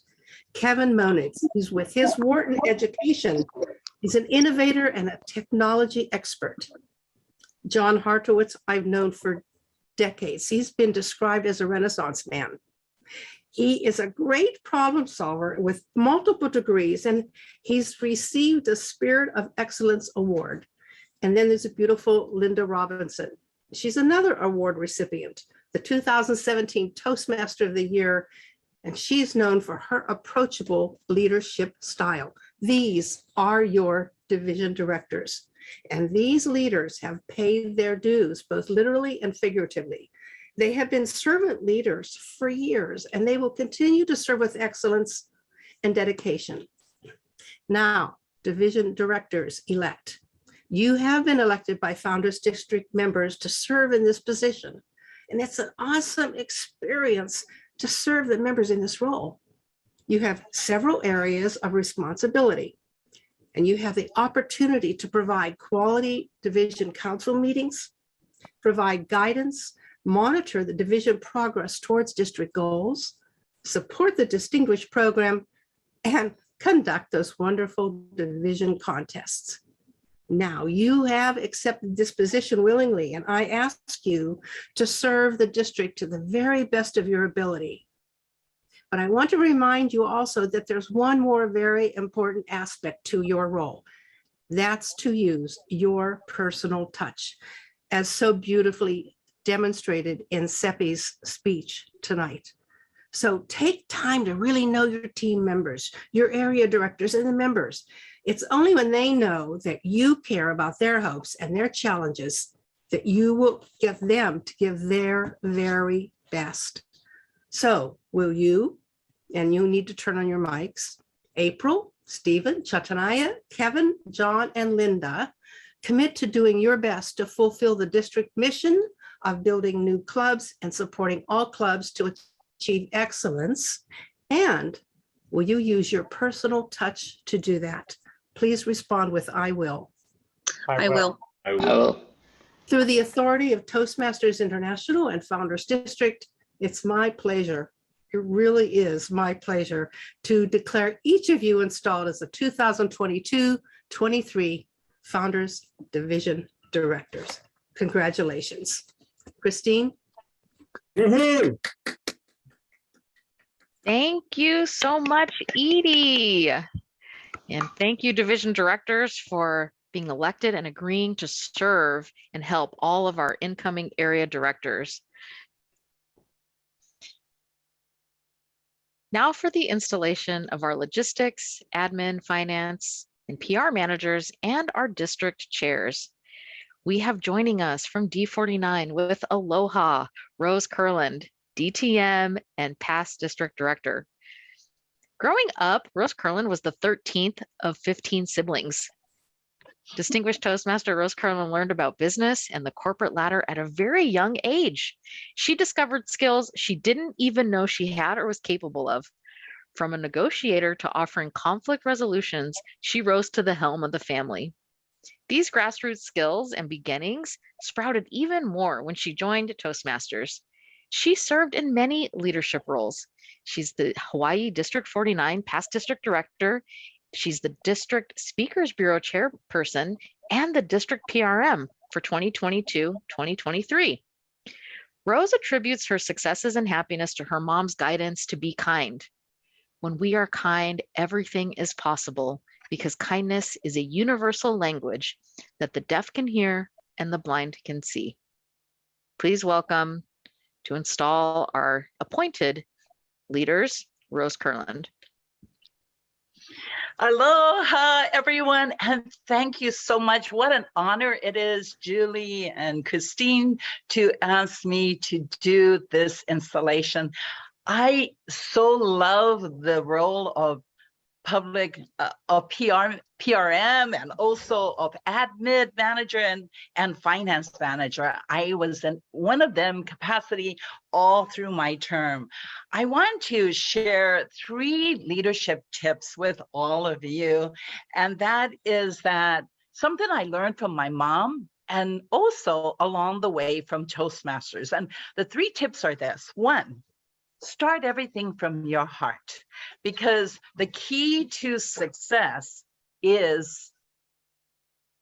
Kevin Monitz, he's with his Wharton Education. He's an innovator and a technology expert. John Hartowitz, I've known for decades. He's been described as a Renaissance man. He is a great problem solver with multiple degrees, and he's received the Spirit of Excellence Award. And then there's a beautiful Linda Robinson. She's another award recipient, the 2017 Toastmaster of the Year, and she's known for her approachable leadership style. These are your division directors, and these leaders have paid their dues, both literally and figuratively. They have been servant leaders for years, and they will continue to serve with excellence and dedication. Now, division directors elect. You have been elected by Founders District members to serve in this position, and it's an awesome experience to serve the members in this role. You have several areas of responsibility, and you have the opportunity to provide quality division council meetings, provide guidance, monitor the division progress towards district goals, support the distinguished program, and conduct those wonderful division contests. Now, you have accepted this position willingly, and I ask you to serve the district to the very best of your ability. But I want to remind you also that there's one more very important aspect to your role. That's to use your personal touch, as so beautifully demonstrated in Seppi's speech tonight. So take time to really know your team members, your area directors, and the members. It's only when they know that you care about their hopes and their challenges that you will get them to give their very best. So will you, and you need to turn on your mics, April, Stephen, Chatanaya, Kevin, John, and Linda, commit to doing your best to fulfill the district mission of building new clubs and supporting all clubs to achieve excellence? And will you use your personal touch to do that? Please respond with I will. I will. I will. Through the authority of Toastmasters International and Founders District, it's my pleasure, it really is my pleasure, to declare each of you installed as the 2022-23 Founders Division Directors. Congratulations. Christine? Thank you so much, Edie. And thank you, division directors, for being elected and agreeing to serve and help all of our incoming area directors. Now for the installation of our logistics, admin, finance, and PR managers and our district chairs. We have joining us from D49 with Aloha, Rose Kurland, DTM, and past district director. Growing up, Rose Kurland was the 13th of 15 siblings. Distinguished Toastmaster Rose Kurland learned about business and the corporate ladder at a very young age. She discovered skills she didn't even know she had or was capable of. From a negotiator to offering conflict resolutions, she rose to the helm of the family. These grassroots skills and beginnings sprouted even more when she joined Toastmasters. She served in many leadership roles. She's the Hawaii District 49 past district director. She's the District Speakers Bureau chairperson and the district PRM for 2022-2023. Rose attributes her successes and happiness to her mom's guidance to be kind. When we are kind, everything is possible because kindness is a universal language that the deaf can hear and the blind can see. Please welcome to install our appointed leaders, Rose Kurland. Aloha, everyone, and thank you so much. What an honor it is, Julie and Christine, to ask me to do this installation. I so love the role of public of PRM and also of admin manager and finance manager. I was in one of them capacity all through my term. I want to share 3 leadership tips with all of you, and that is that something I learned from my mom and also along the way from Toastmasters. And the 3 tips are this. 1, start everything from your heart, because the key to success is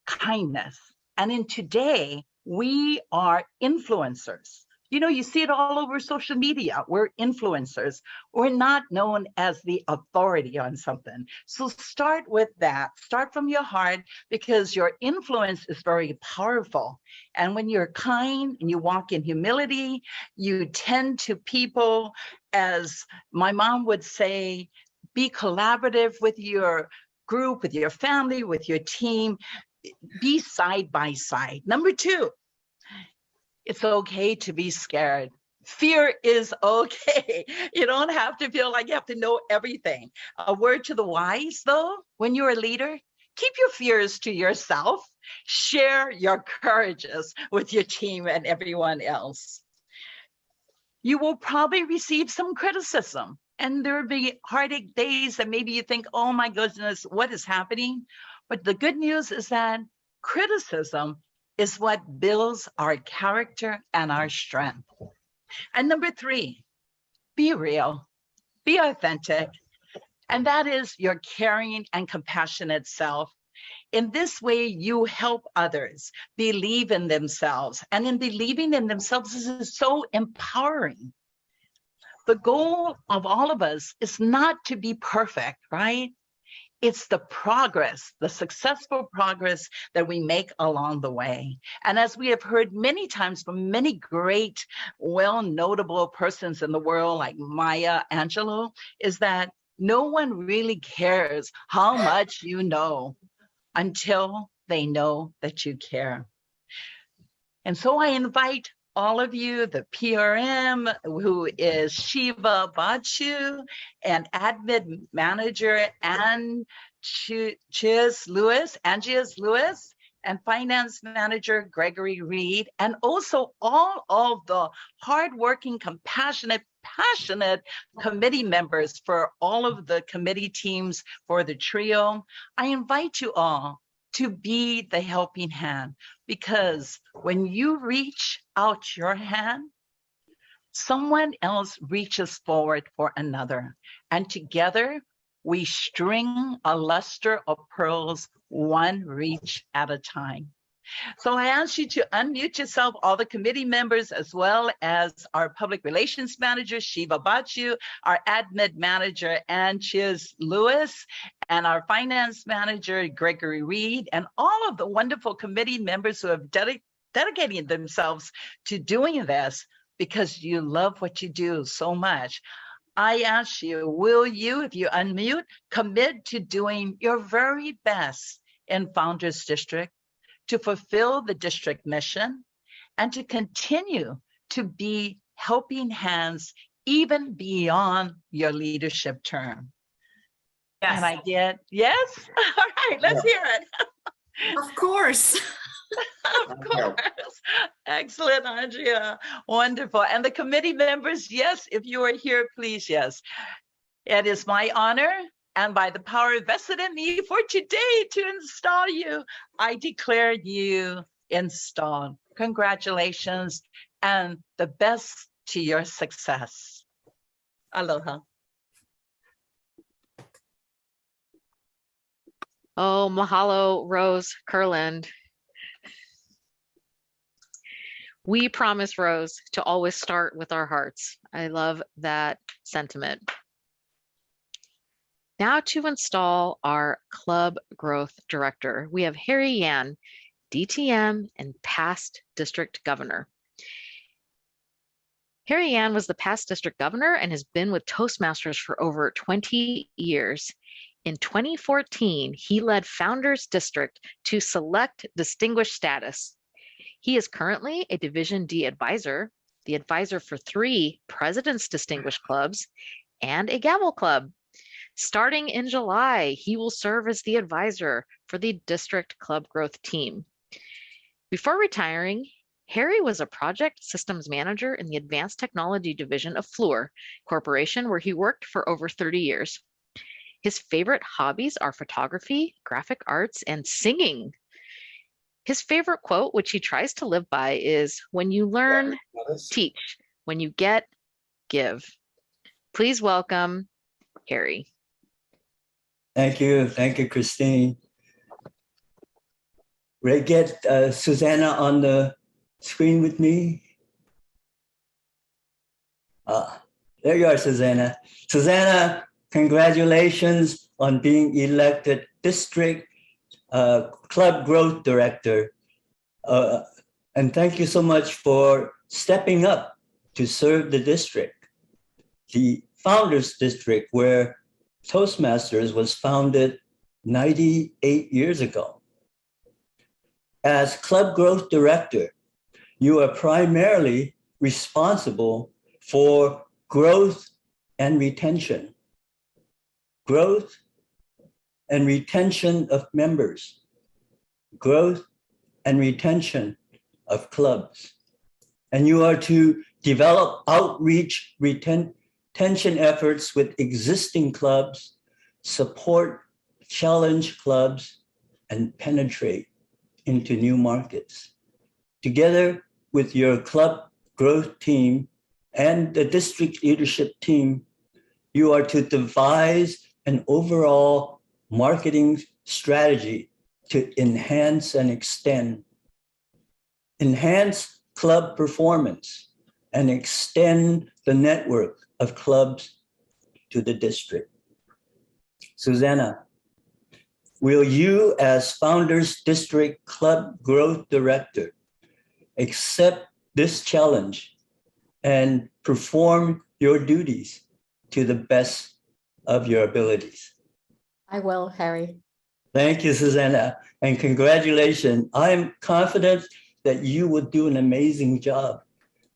kindness. And in today, we are influencers. You know, you see it all over social media. We're influencers. We're not known as the authority on something. So start with that. Start from your heart, because your influence is very powerful. And when you're kind and you walk in humility, you tend to people, as my mom would say, be collaborative with your group, with your family, with your team. Be side by side. Number 2, it's okay to be scared. Fear is okay. You don't have to feel like you have to know everything. A word to the wise, though, when you're a leader, keep your fears to yourself. Share your courages with your team and everyone else. You will probably receive some criticism, and there will be heartache days that maybe you think, oh my goodness, what is happening? But the good news is that criticism is what builds our character and our strength. And number 3, be real, be authentic. And that is your caring and compassionate self. In this way, you help others believe in themselves. And in believing in themselves, this is so empowering. The goal of all of us is not to be perfect, right? It's the progress, the successful progress that we make along the way. And as we have heard many times from many great, well-notable persons in the world, like Maya Angelou, is that no one really cares how much you know until they know that you care. And so I invite all of you, the PRM, who is Shiva Bachu, and admin manager Angias Lewis, and finance manager Gregory Reed, and also all of the hardworking, compassionate, passionate committee members for all of the committee teams for the trio. I invite you all to be the helping hand, because when you reach out your hand, someone else reaches forward for another. And together we string a luster of pearls, one reach at a time. So I ask you to unmute yourself, all the committee members, as well as our public relations manager, Shiva Bachu, our admin manager, Angias Lewis, and our finance manager, Gregory Reed, and all of the wonderful committee members who have dedicated themselves to doing this because you love what you do so much. I ask you, will you, if you unmute, commit to doing your very best in Founders District, to fulfill the district mission, and to continue to be helping hands even beyond your leadership term? Yes. And I get, yes? All right, let's hear it. Of course. Of course. Excellent, Andrea. Wonderful. And the committee members, yes, if you are here, please, yes. It is my honor, and by the power vested in me for today to install you, I declare you installed. Congratulations, and the best to your success. Aloha. Oh, mahalo, Rose Kurland. We promise, Rose, to always start with our hearts. I love that sentiment. Now to install our Club Growth Director, we have Harry Yan, DTM and past district governor. Harry Yan was the past district governor and has been with Toastmasters for over 20 years. In 2014, he led Founders District to select distinguished status. He is currently a Division D advisor, the advisor for 3 President's Distinguished Clubs, and a Gavel Club. Starting in July, he will serve as the advisor for the District Club Growth team. Before retiring, Harry was a project systems manager in the Advanced Technology Division of Fluor Corporation, where he worked for over 30 years. His favorite hobbies are photography, graphic arts, and singing. His favorite quote, which he tries to live by, is, "When you learn, teach. When you get, give." Please welcome Harry. Thank you, Christine. Will I get Susanna on the screen with me? There you are, Susanna. Susanna, congratulations on being elected district club growth director. And thank you so much for stepping up to serve the district, the Founders District, where Toastmasters was founded 98 years ago. As club growth director, you are primarily responsible for growth and retention. Growth and retention of members. Growth and retention of clubs. And you are to develop outreach retention efforts with existing clubs, support challenge clubs, and penetrate into new markets. Together with your club growth team and the district leadership team, you are to devise an overall marketing strategy to enhance and enhance club performance and extend the network of clubs to the district. Susanna, will you as Founders District Club Growth Director accept this challenge and perform your duties to the best of your abilities? I will, Harry. Thank you, Susanna, and congratulations. I'm confident that you will do an amazing job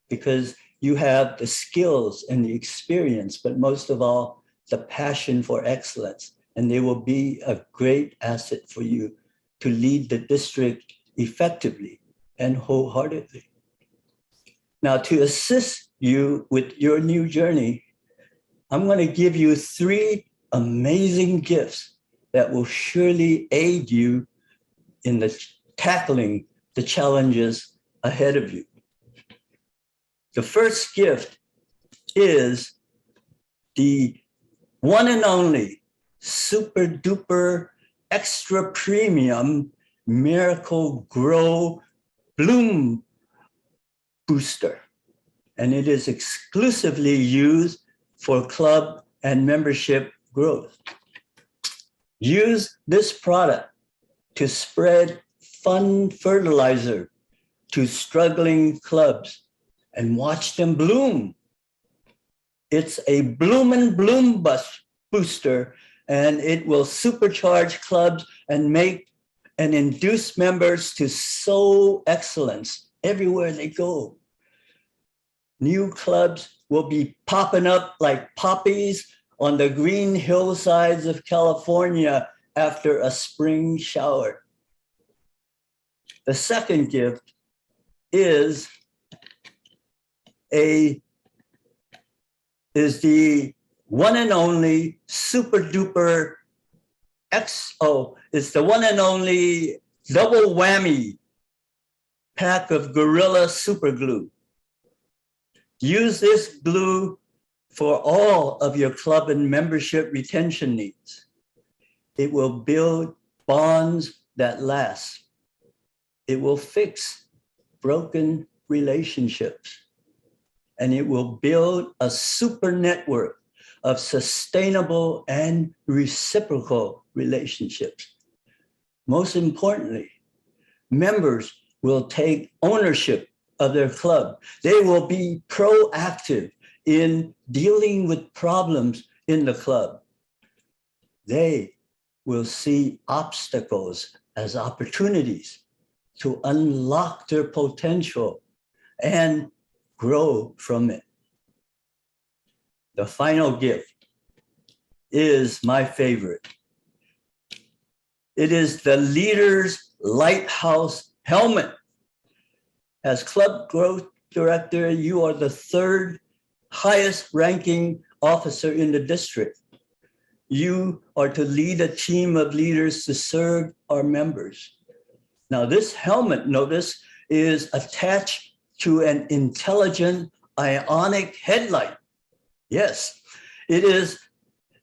because you have the skills and the experience, but most of all, the passion for excellence. And they will be a great asset for you to lead the district effectively and wholeheartedly. Now, to assist you with your new journey, I'm going to give you 3 amazing gifts that will surely aid you in tackling the challenges ahead of you. The first gift is the one and only super duper extra premium Miracle Grow Bloom Booster. And it is exclusively used for club and membership growth. Use this product to spread fun fertilizer to struggling clubs and watch them bloom. It's a bloom booster, and it will supercharge clubs and make and induce members to sow excellence everywhere they go. New clubs will be popping up like poppies on the green hillsides of California after a spring shower. The second gift is the one and only super duper it's the one and only double whammy pack of Gorilla Super Glue. Use this glue for all of your club and membership retention needs. It will build bonds that last. It will fix broken relationships. And it will build a super network of sustainable and reciprocal relationships. Most importantly, members will take ownership of their club. They will be proactive in dealing with problems in the club. They will see obstacles as opportunities to unlock their potential and grow from it. The final gift is my favorite. It is the Leader's Lighthouse helmet. As club growth director, you are the 3rd highest ranking officer in the district. You are to lead a team of leaders to serve our members. Now, this helmet, notice, is attached to an intelligent ionic headlight. Yes, it is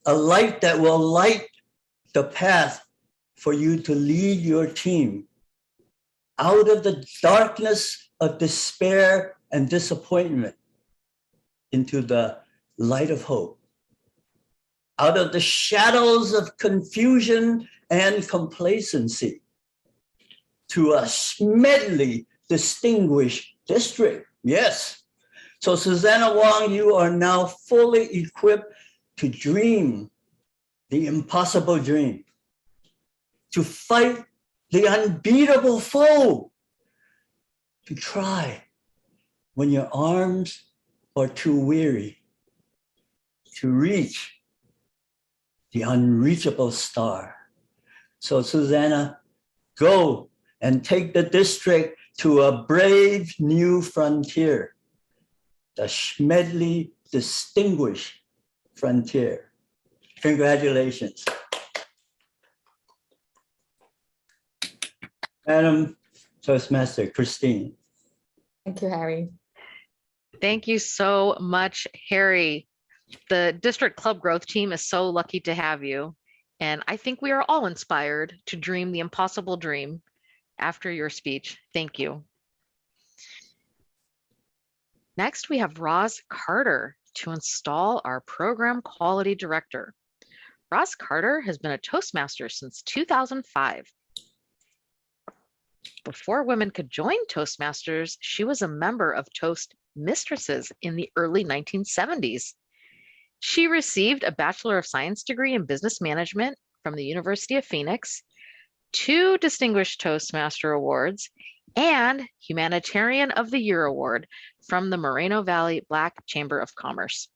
a light that will light the path for you to lead your team out of the darkness of despair and disappointment into the light of hope. Out of the shadows of confusion and complacency to a smedley distinguished district. Yes. So Susanna Wong, you are now fully equipped to dream the impossible dream, to fight the unbeatable foe, to try when your arms are too weary, to reach the unreachable star. So Susanna, go and take the district to a brave new frontier, the Schmedley Distinguished Frontier. Congratulations. Madam Toastmaster Christine. Thank you, Harry. Thank you so much, Harry. The District Club Growth Team is so lucky to have you. And I think we are all inspired to dream the impossible dream after your speech. Thank you. Next, we have Roz Carter to install our Program Quality Director. Roz Carter has been a Toastmaster since 2005. Before women could join Toastmasters, she was a member of Toast Mistresses in the early 1970s. She received a Bachelor of Science degree in Business Management from the University of Phoenix, 2 Distinguished Toastmaster Awards, and Humanitarian of the Year Award from the Moreno Valley Black Chamber of Commerce.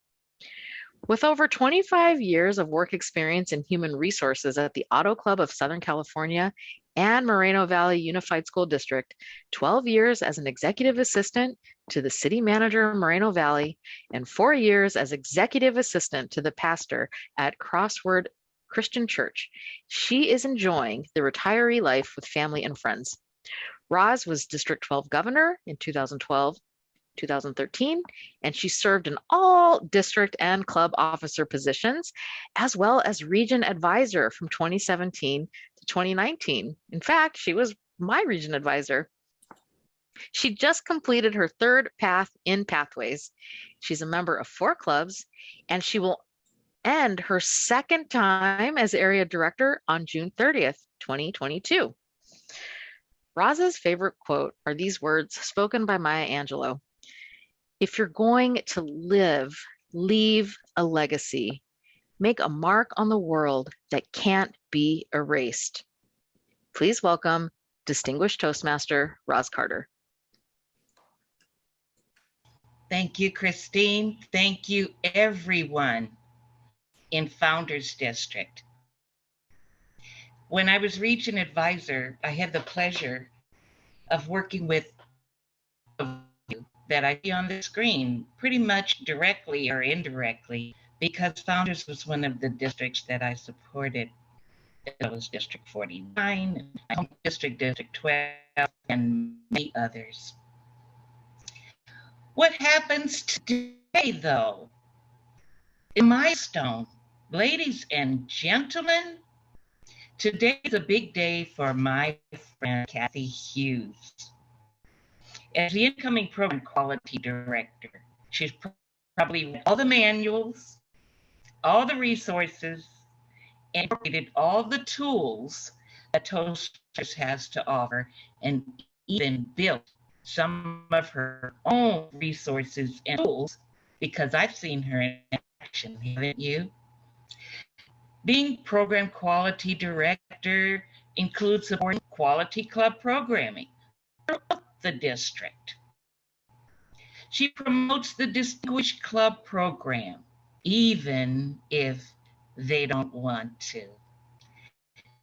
With over 25 years of work experience in human resources at the Auto Club of Southern California and Moreno Valley Unified School District, 12 years as an executive assistant to the city manager of Moreno Valley, and 4 years as executive assistant to the pastor at Crossword Christian Church, she is enjoying the retiree life with family and friends. Roz was District 12 governor in 2012, 2013, and she served in all district and club officer positions, as well as region advisor from 2017 to 2019. In fact, she was my region advisor. She just completed her 3rd path in Pathways. She's a member of 4 clubs, and she will end her 2nd time as area director on June 30th, 2022. Roz's favorite quote are these words spoken by Maya Angelou. If you're going to leave a legacy, make a mark on the world that can't be erased. Please welcome Distinguished Toastmaster Roz Carter. Thank you, Christine. Thank you, everyone in Founders District. When I was region advisor, I had the pleasure of working with you that I see on the screen pretty much directly or indirectly, because Founders was one of the districts that I supported. It was District 49, my home district, District 12, and many others. What happens today, though, is a milestone. Ladies and gentlemen, today is a big day for my friend, Kathy Hughes. As the incoming program quality director, she's probably read all the manuals, all the resources, and incorporated all the tools that Toastmasters has to offer, and even built some of her own resources and tools, because I've seen her in action, haven't you? Being program quality director includes supporting quality club programming throughout the district. She promotes the Distinguished Club program, even if they don't want to.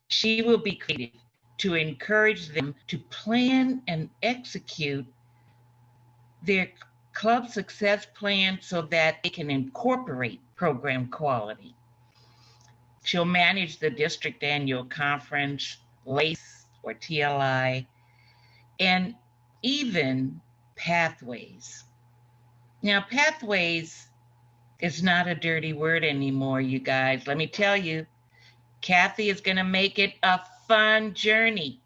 She will be creative to encourage them to plan and execute their club success plan so that they can incorporate program quality. She'll manage the district annual conference, LACE or TLI, and even Pathways. Now, Pathways is not a dirty word anymore, you guys. Let me tell you, Kathy is going to make it a fun journey,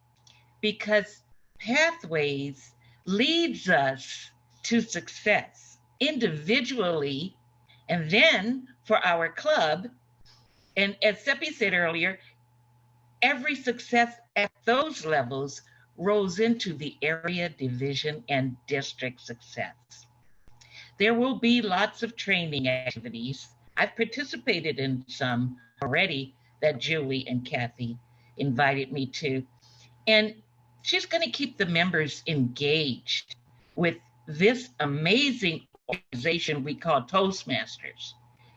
because Pathways leads us to success. individually, and then for our club. And as Seppi said earlier, every success at those levels rolls into the area, division, and district success. There will be lots of training activities. I've participated in some already that Julie and Kathy invited me to. And she's going to keep the members engaged with this amazing organization we call Toastmasters.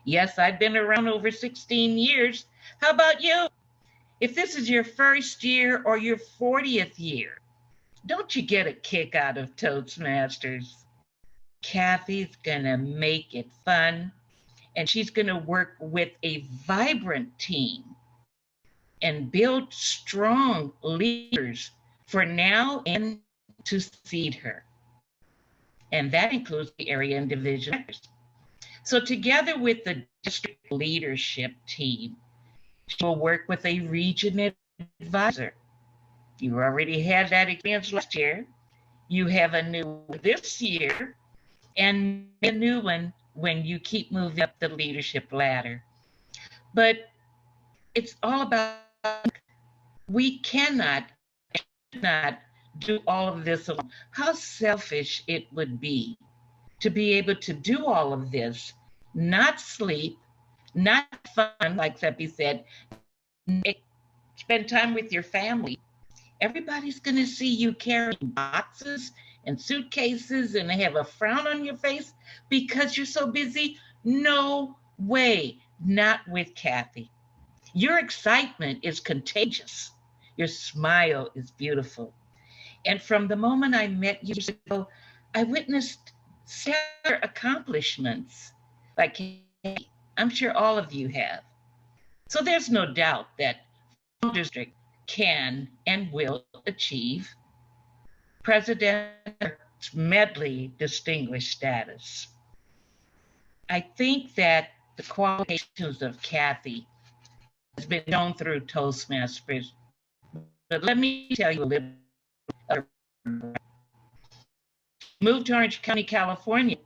Yes, I've been around over 16 years. How about you? If this is your first year or your 40th year, don't you get a kick out of Toastmasters? Kathy's gonna make it fun, and she's gonna work with a vibrant team and build strong leaders for now and to succeed her. And that includes the area and division. So together with the district leadership team, she will work with a region advisor. You already had that experience last year. You have a new one this year, and a new one when you keep moving up the leadership ladder. But it's all about, we cannot do all of this alone. How selfish it would be to be able to do all of this, not sleep, not fun, like Seppi said, spend time with your family. Everybody's going to see you carrying boxes and suitcases and have a frown on your face because you're so busy. No way, not with Kathy. Your excitement is contagious. Your smile is beautiful. And from the moment I met you years ago, I witnessed stellar accomplishments like Kathy. I'm sure all of you have. So there's no doubt that the district can and will achieve President's Medley Distinguished status. I think that the qualifications of Kathy has been shown through Toastmasters, but let me tell you a little bit. Moved to Orange County, California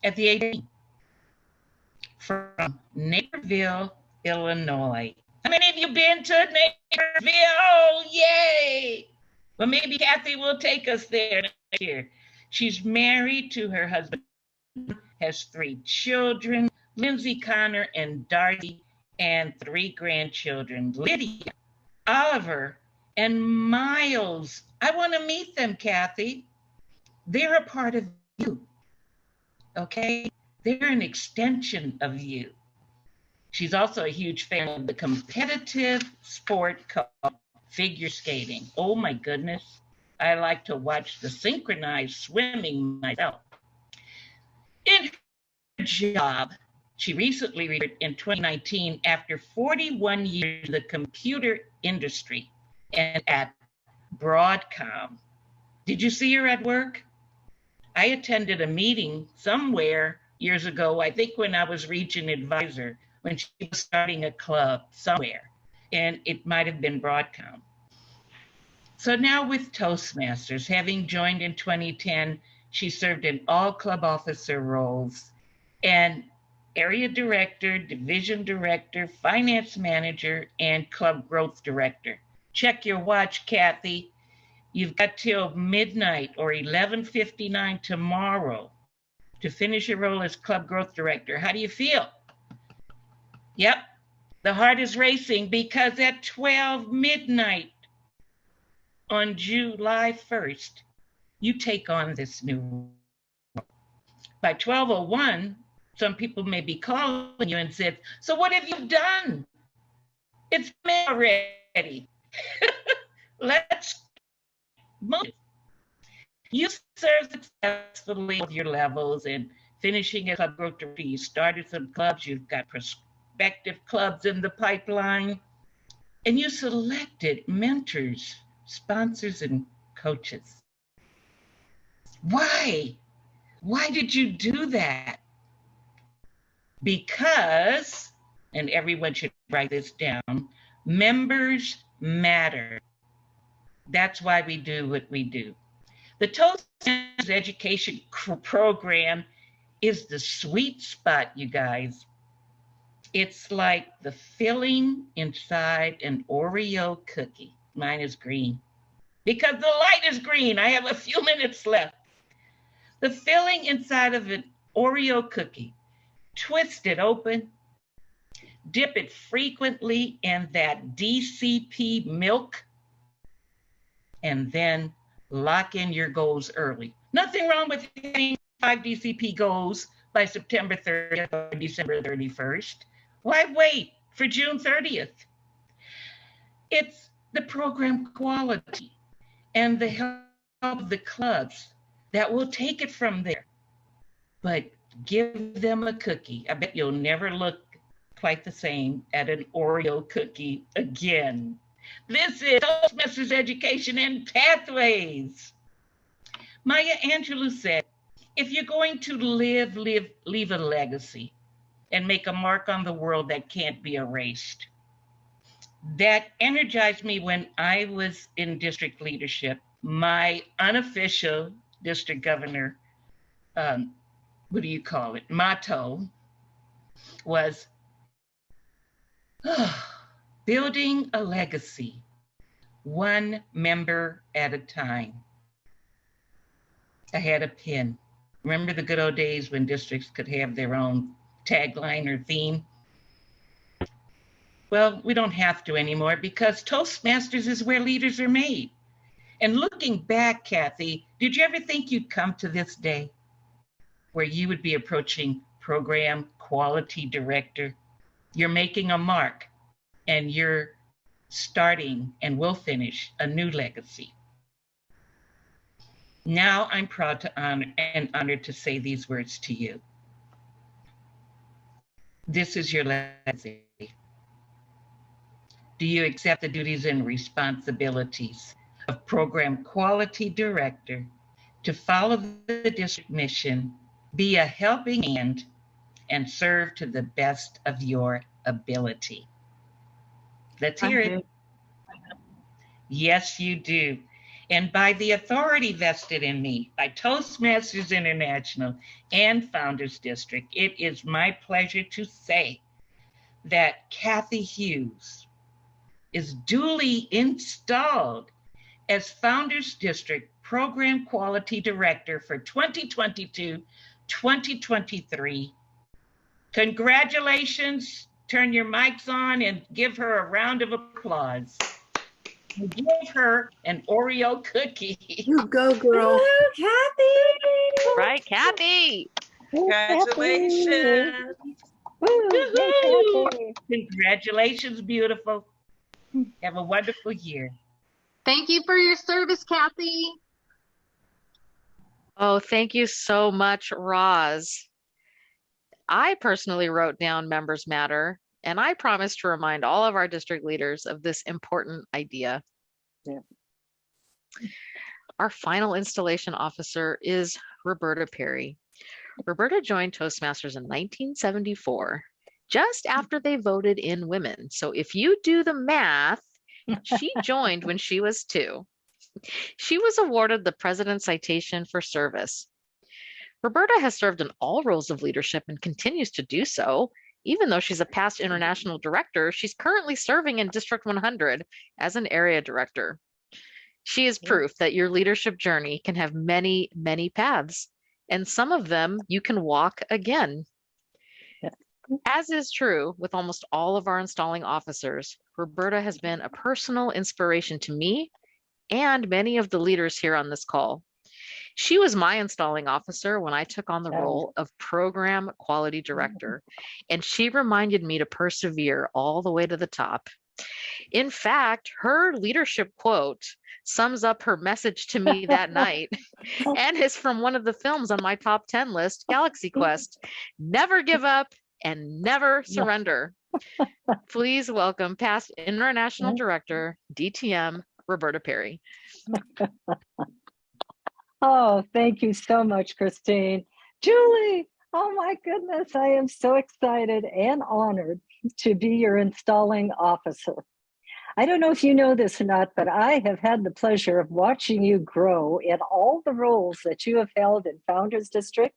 at the age of 18 from Naperville, Illinois. How many of you been to Naperville? Oh, yay! Well, maybe Kathy will take us there next year. She's married to her husband, has 3 children, Lindsay, Connor, and Darcy, and 3 grandchildren, Lydia, Oliver, and Miles. I want to meet them, Kathy. They're a part of you, okay? They're an extension of you. She's also a huge fan of the competitive sport called figure skating. Oh my goodness. I like to watch the synchronized swimming myself. In her job, she recently retired in 2019 after 41 years in the computer industry and at Broadcom. Did you see her at work? I attended a meeting somewhere years ago, I think when I was region advisor, when she was starting a club somewhere, and it might have been Broadcom. So now with Toastmasters, having joined in 2010, she served in all club officer roles and area director, division director, finance manager, and club growth director. Check your watch, Kathy. You've got till midnight or 11:59 tomorrow to finish your role as club growth director. How do you feel? Yep, the heart is racing because at 12 midnight on July 1st, you take on this new role. By 12:01, some people may be calling you and said, so what have you done? It's been already. Let's move. You served successfully with your levels and finishing as club growth director. You started some clubs, you've got prospective clubs in the pipeline, and you selected mentors, sponsors, and coaches. Why? Why did you do that? Because, and everyone should write this down, members matter. That's why we do what we do. The Toastmasters education program is the sweet spot, you guys. It's like the filling inside an Oreo cookie. Mine is green. Because the light is green, I have a few minutes left. The filling inside of an Oreo cookie, twist it open, dip it frequently in that DCP milk, and then lock in your goals early. Nothing wrong with getting 5 DCP goals by September 30th or December 31st. Why wait for June 30th? It's the program quality and the help of the clubs that will take it from there. But give them a cookie. I bet you'll never look quite the same at an Oreo cookie again. This is Toastmasters Education and Pathways. Maya Angelou said, if you're going to leave a legacy and make a mark on the world that can't be erased. That energized me when I was in district leadership. My unofficial district governor, what do you call it, motto was, building a legacy, one member at a time. I had a pin. Remember the good old days when districts could have their own tagline or theme? Well, we don't have to anymore because Toastmasters is where leaders are made. And looking back, Kathy, did you ever think you'd come to this day where you would be approaching program quality director? You're making a mark and you're starting and will finish a new legacy. Now I'm proud to honor and honored to say these words to you. This is your legacy. Do you accept the duties and responsibilities of program quality director to follow the district mission, be a helping hand, and serve to the best of your ability? Let's hear it. Yes, you do. And by the authority vested in me by Toastmasters International and Founders District, it is my pleasure to say that Kathy Hughes is duly installed as Founders District Program Quality Director for 2022-2023. Congratulations. Turn your mics on and give her a round of applause. Give her an Oreo cookie. You go, girl. Ooh, Kathy! Right, Kathy. Congratulations. Woo! Congratulations, beautiful. Have a wonderful year. Thank you for your service, Kathy. Oh, thank you so much, Roz. I personally wrote down Members Matter, and I promise to remind all of our district leaders of this important idea. Yeah. Our final installation officer is Roberta Perry. Roberta joined Toastmasters in 1974, just after they voted in women. So if you do the math, she joined when she was 2. She was awarded the President's Citation for Service. Roberta has served in all roles of leadership and continues to do so. Even though she's a past international director, she's currently serving in District 100 as an area director. She is proof that your leadership journey can have many, many paths, and some of them you can walk again. As is true with almost all of our installing officers, Roberta has been a personal inspiration to me and many of the leaders here on this call. She was my installing officer when I took on the role of program quality director, and she reminded me to persevere all the way to the top. In fact, her leadership quote sums up her message to me that night and is from one of the films on my top 10 list, Galaxy Quest: never give up and never surrender. Please welcome past international director, DTM, Roberta Perry. Oh, thank you so much, Christine. Julie, oh my goodness, I am so excited and honored to be your installing officer. I don't know if you know this or not, but I have had the pleasure of watching you grow in all the roles that you have held in Founders District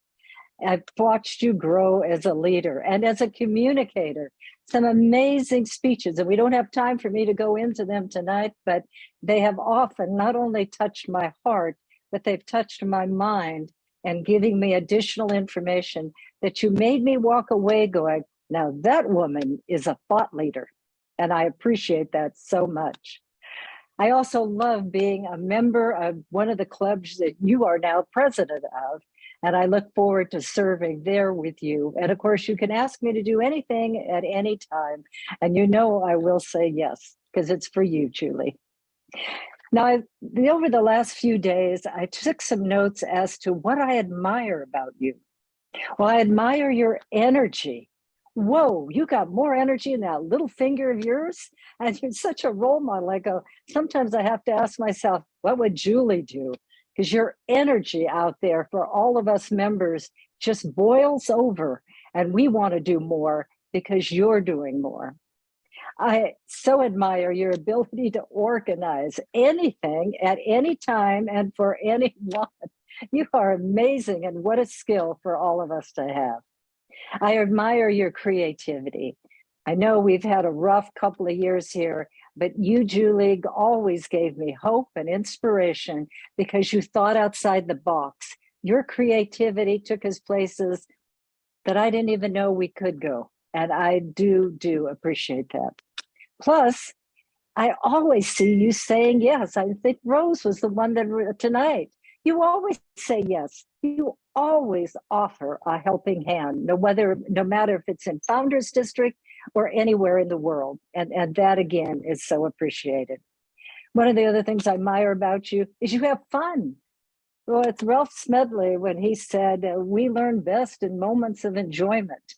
I've watched you grow as a leader and as a communicator. Some amazing speeches, and we don't have time for me to go into them tonight, but they have often not only touched my heart, but they've touched my mind and giving me additional information that you made me walk away going, now that woman is a thought leader. And I appreciate that so much. I also love being a member of one of the clubs that you are now president of. And I look forward to serving there with you. And of course, you can ask me to do anything at any time. And you know I will say yes, because it's for you, Julie. Now, over the last few days, I took some notes as to what I admire about you. Well, I admire your energy. Whoa, you got more energy in that little finger of yours. And you're such a role model. I go, sometimes I have to ask myself, what would Julie do? Because your energy out there for all of us members just boils over. And we want to do more because you're doing more. I so admire your ability to organize anything at any time and for anyone. You are amazing, and what a skill for all of us to have. I admire your creativity. I know we've had a rough couple of years here, but you, Julie, always gave me hope and inspiration because you thought outside the box. Your creativity took us places that I didn't even know we could go. And I do appreciate that. Plus, I always see you saying yes. I think Rose was the one that tonight. You always say yes. You always offer a helping hand, no matter if it's in Founders District or anywhere in the world. And that, again, is so appreciated. One of the other things I admire about you is you have fun. Well, it's Ralph Smedley when he said, we learn best in moments of enjoyment.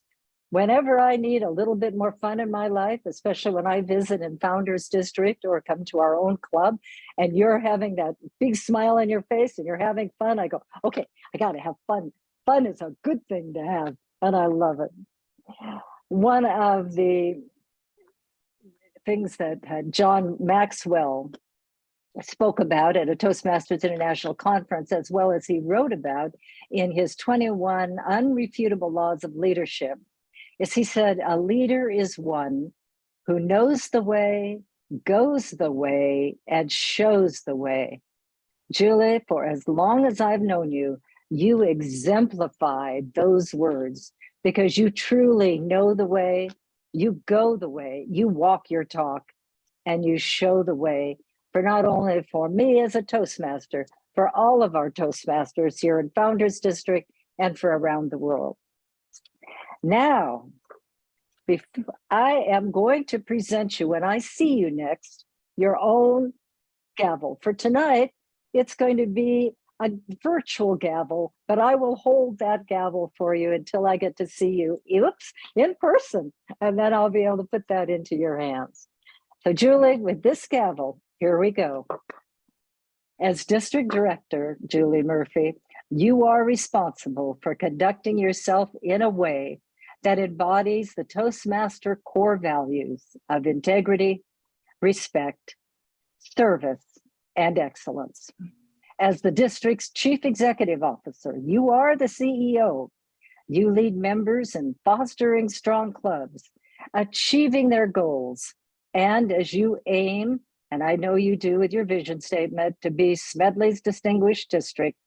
Whenever I need a little bit more fun in my life, especially when I visit in Founders District or come to our own club, and you're having that big smile on your face and you're having fun, I go, okay, I got to have fun. Fun is a good thing to have, and I love it. One of the things that John Maxwell spoke about at a Toastmasters International Conference, as well as he wrote about in his 21 Unrefutable Laws of Leadership, is he said, a leader is one who knows the way, goes the way, and shows the way. Julie, for as long as I've known you, you exemplified those words because you truly know the way, you go the way, you walk your talk, and you show the way for not only for me as a Toastmaster, for all of our Toastmasters here in Founders District and for around the world. Now, I am going to present you, when I see you next, your own gavel. For tonight, it's going to be a virtual gavel, but I will hold that gavel for you until I get to see you, in person, and then I'll be able to put that into your hands. So Julie, with this gavel, here we go. As District Director, Julie Murphy, you are responsible for conducting yourself in a way that embodies the Toastmaster core values of integrity, respect, service, and excellence. As the district's Chief Executive Officer, you are the CEO. You lead members in fostering strong clubs, achieving their goals, and as you aim, and I know you do with your vision statement, to be Smedley's distinguished district,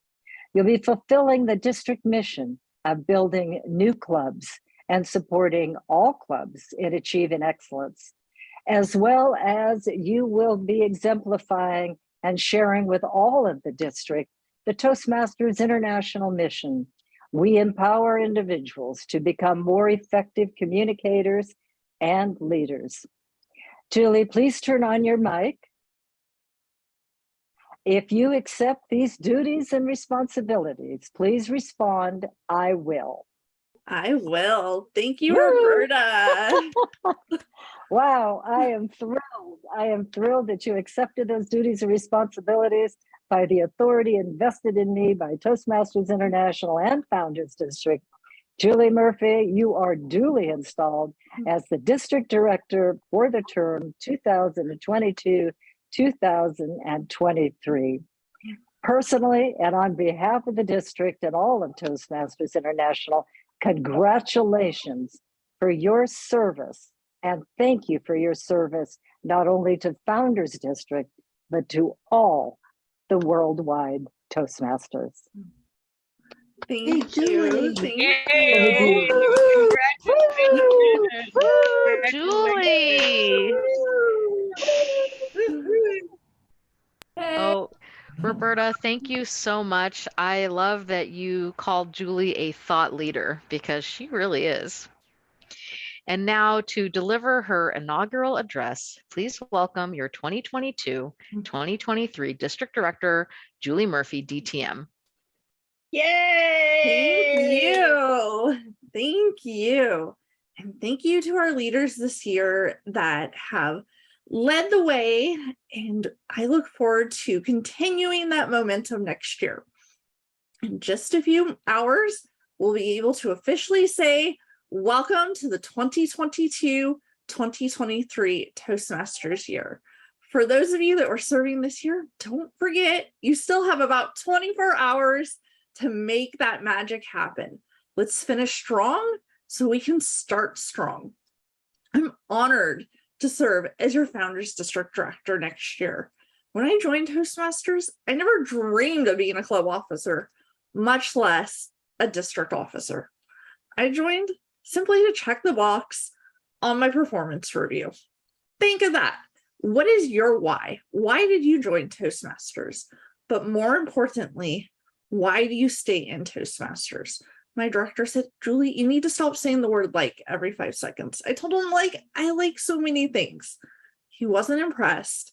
you'll be fulfilling the district mission of building new clubs and supporting all clubs in achieving excellence, as well as you will be exemplifying and sharing with all of the district the Toastmasters International mission. We empower individuals to become more effective communicators and leaders. Julie, please turn on your mic. If you accept these duties and responsibilities, please respond, I will. I will. Thank you, Roberta. Wow, I am thrilled. I am thrilled that you accepted those duties and responsibilities by the authority invested in me by Toastmasters International and Founders District. Julie Murphy, you are duly installed as the District Director for the term 2022-2023. Personally, and on behalf of the district and all of Toastmasters International, congratulations for your service. And thank you for your service, not only to Founders District, but to all the worldwide Toastmasters. Thank you. Thank Yay. you. Congratulations. Julie. Oh, Roberta, thank you so much. I love that you called Julie a thought leader because she really is. And now to deliver her inaugural address, please welcome your 2022-2023 District Director, Julie Murphy, DTM. Yay! Thank you. Thank you. And thank you to our leaders this year that have led the way. And I look forward to continuing that momentum next year. In just a few hours, we'll be able to officially say, welcome to the 2022-2023 Toastmasters year. For those of you that were serving this year, don't forget, you still have about 24 hours to make that magic happen. Let's finish strong so we can start strong. I'm honored to serve as your Founders District Director next year. When I joined Toastmasters, I never dreamed of being a club officer, much less a district officer. I joined simply to check the box on my performance review. Think of that. What is your why? Why did you join Toastmasters? But more importantly, why do you stay in Toastmasters? My director said, Julie, you need to stop saying the word like every 5 seconds. I told him, I like so many things. He wasn't impressed.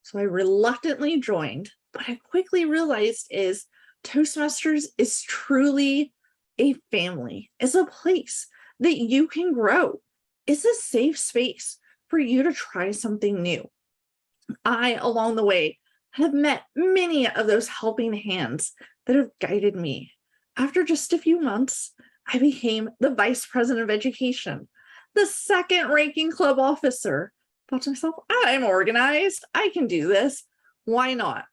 So I reluctantly joined. What I quickly realized is Toastmasters is truly a family. It's a place that you can grow. It's a safe space for you to try something new. I, along the way, have met many of those helping hands that have guided me. After just a few months, I became the Vice President of Education, the second ranking club officer. Thought to myself, I'm organized. I can do this. Why not?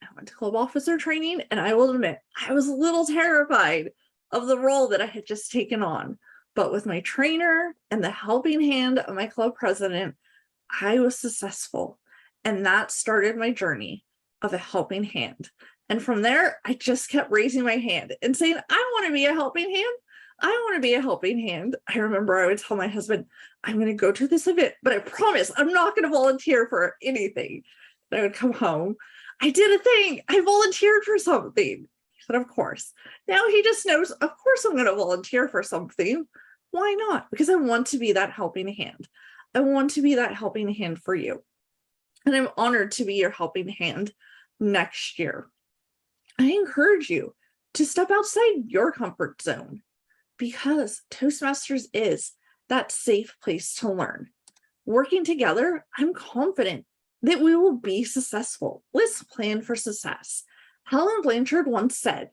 I went to club officer training, and I will admit, I was a little terrified of the role that I had just taken on. But with my trainer and the helping hand of my club president, I was successful. And that started my journey of a helping hand. And from there, I just kept raising my hand and saying, I want to be a helping hand. I want to be a helping hand. I remember I would tell my husband, I'm going to go to this event, but I promise I'm not going to volunteer for anything. And I would come home. I did a thing. I volunteered for something. He said, of course. Now he just knows, of course I'm going to volunteer for something. Why not? Because I want to be that helping hand. I want to be that helping hand for you. And I'm honored to be your helping hand next year. I encourage you to step outside your comfort zone because Toastmasters is that safe place to learn. Working together, I'm confident that we will be successful. Let's plan for success. Helen Blanchard once said,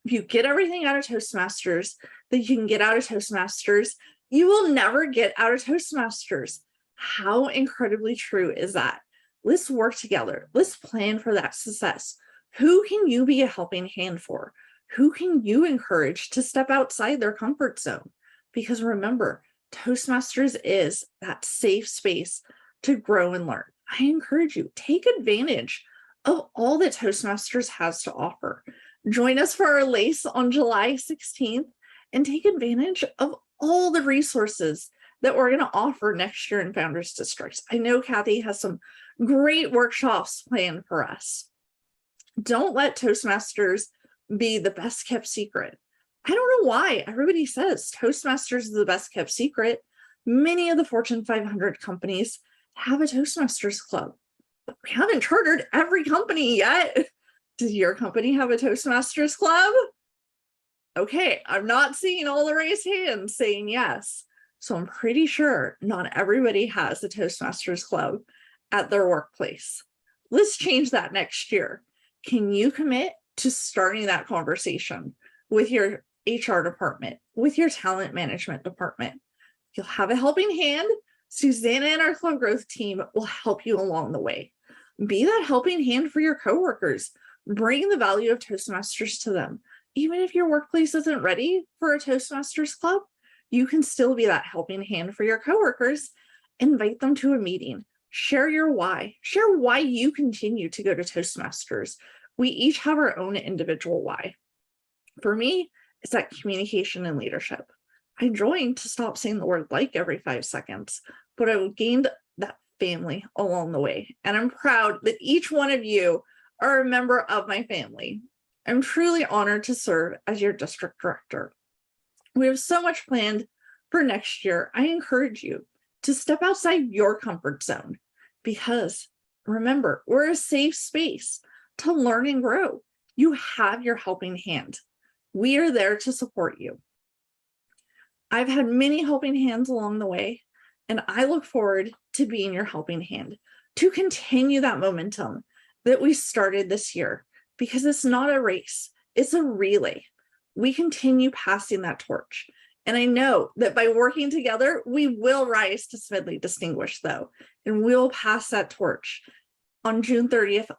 if you get everything out of Toastmasters that you can get out of Toastmasters, you will never get out of Toastmasters. How incredibly true is that? Let's work together. Let's plan for that success. Who can you be a helping hand for? Who can you encourage to step outside their comfort zone? Because remember, Toastmasters is that safe space to grow and learn. I encourage you, take advantage of all that Toastmasters has to offer. Join us for our LACE on July 16th and take advantage of all the resources that we're going to offer next year in Founders Districts. I know Kathy has some great workshops planned for us. Don't let Toastmasters be the best kept secret. I don't know why everybody says Toastmasters is the best kept secret. Many of the Fortune 500 companies have a Toastmasters club, but we haven't chartered every company yet. Does your company have a Toastmasters club? Okay, I'm not seeing all the raised hands saying yes. So I'm pretty sure not everybody has a Toastmasters club at their workplace. Let's change that next year. Can you commit to starting that conversation with your HR department, with your talent management department? You'll have a helping hand. Susanna and our club growth team will help you along the way. Be that helping hand for your coworkers. Bring the value of Toastmasters to them. Even if your workplace isn't ready for a Toastmasters club, you can still be that helping hand for your coworkers. Invite them to a meeting. Share your why. Share why you continue to go to Toastmasters. We each have our own individual why. For me, it's that communication and leadership. I joined to stop saying the word like every 5 seconds, but I gained that family along the way. And I'm proud that each one of you are a member of my family. I'm truly honored to serve as your district director. We have so much planned for next year. I encourage you to step outside your comfort zone because remember, we're a safe space to learn and grow. You have your helping hand. We are there to support you. I've had many helping hands along the way, and I look forward to being your helping hand to continue that momentum that we started this year, because it's not a race, it's a relay. We continue passing that torch. And I know that by working together, we will rise to Smedley Distinguished, though, and we'll pass that torch on June 30th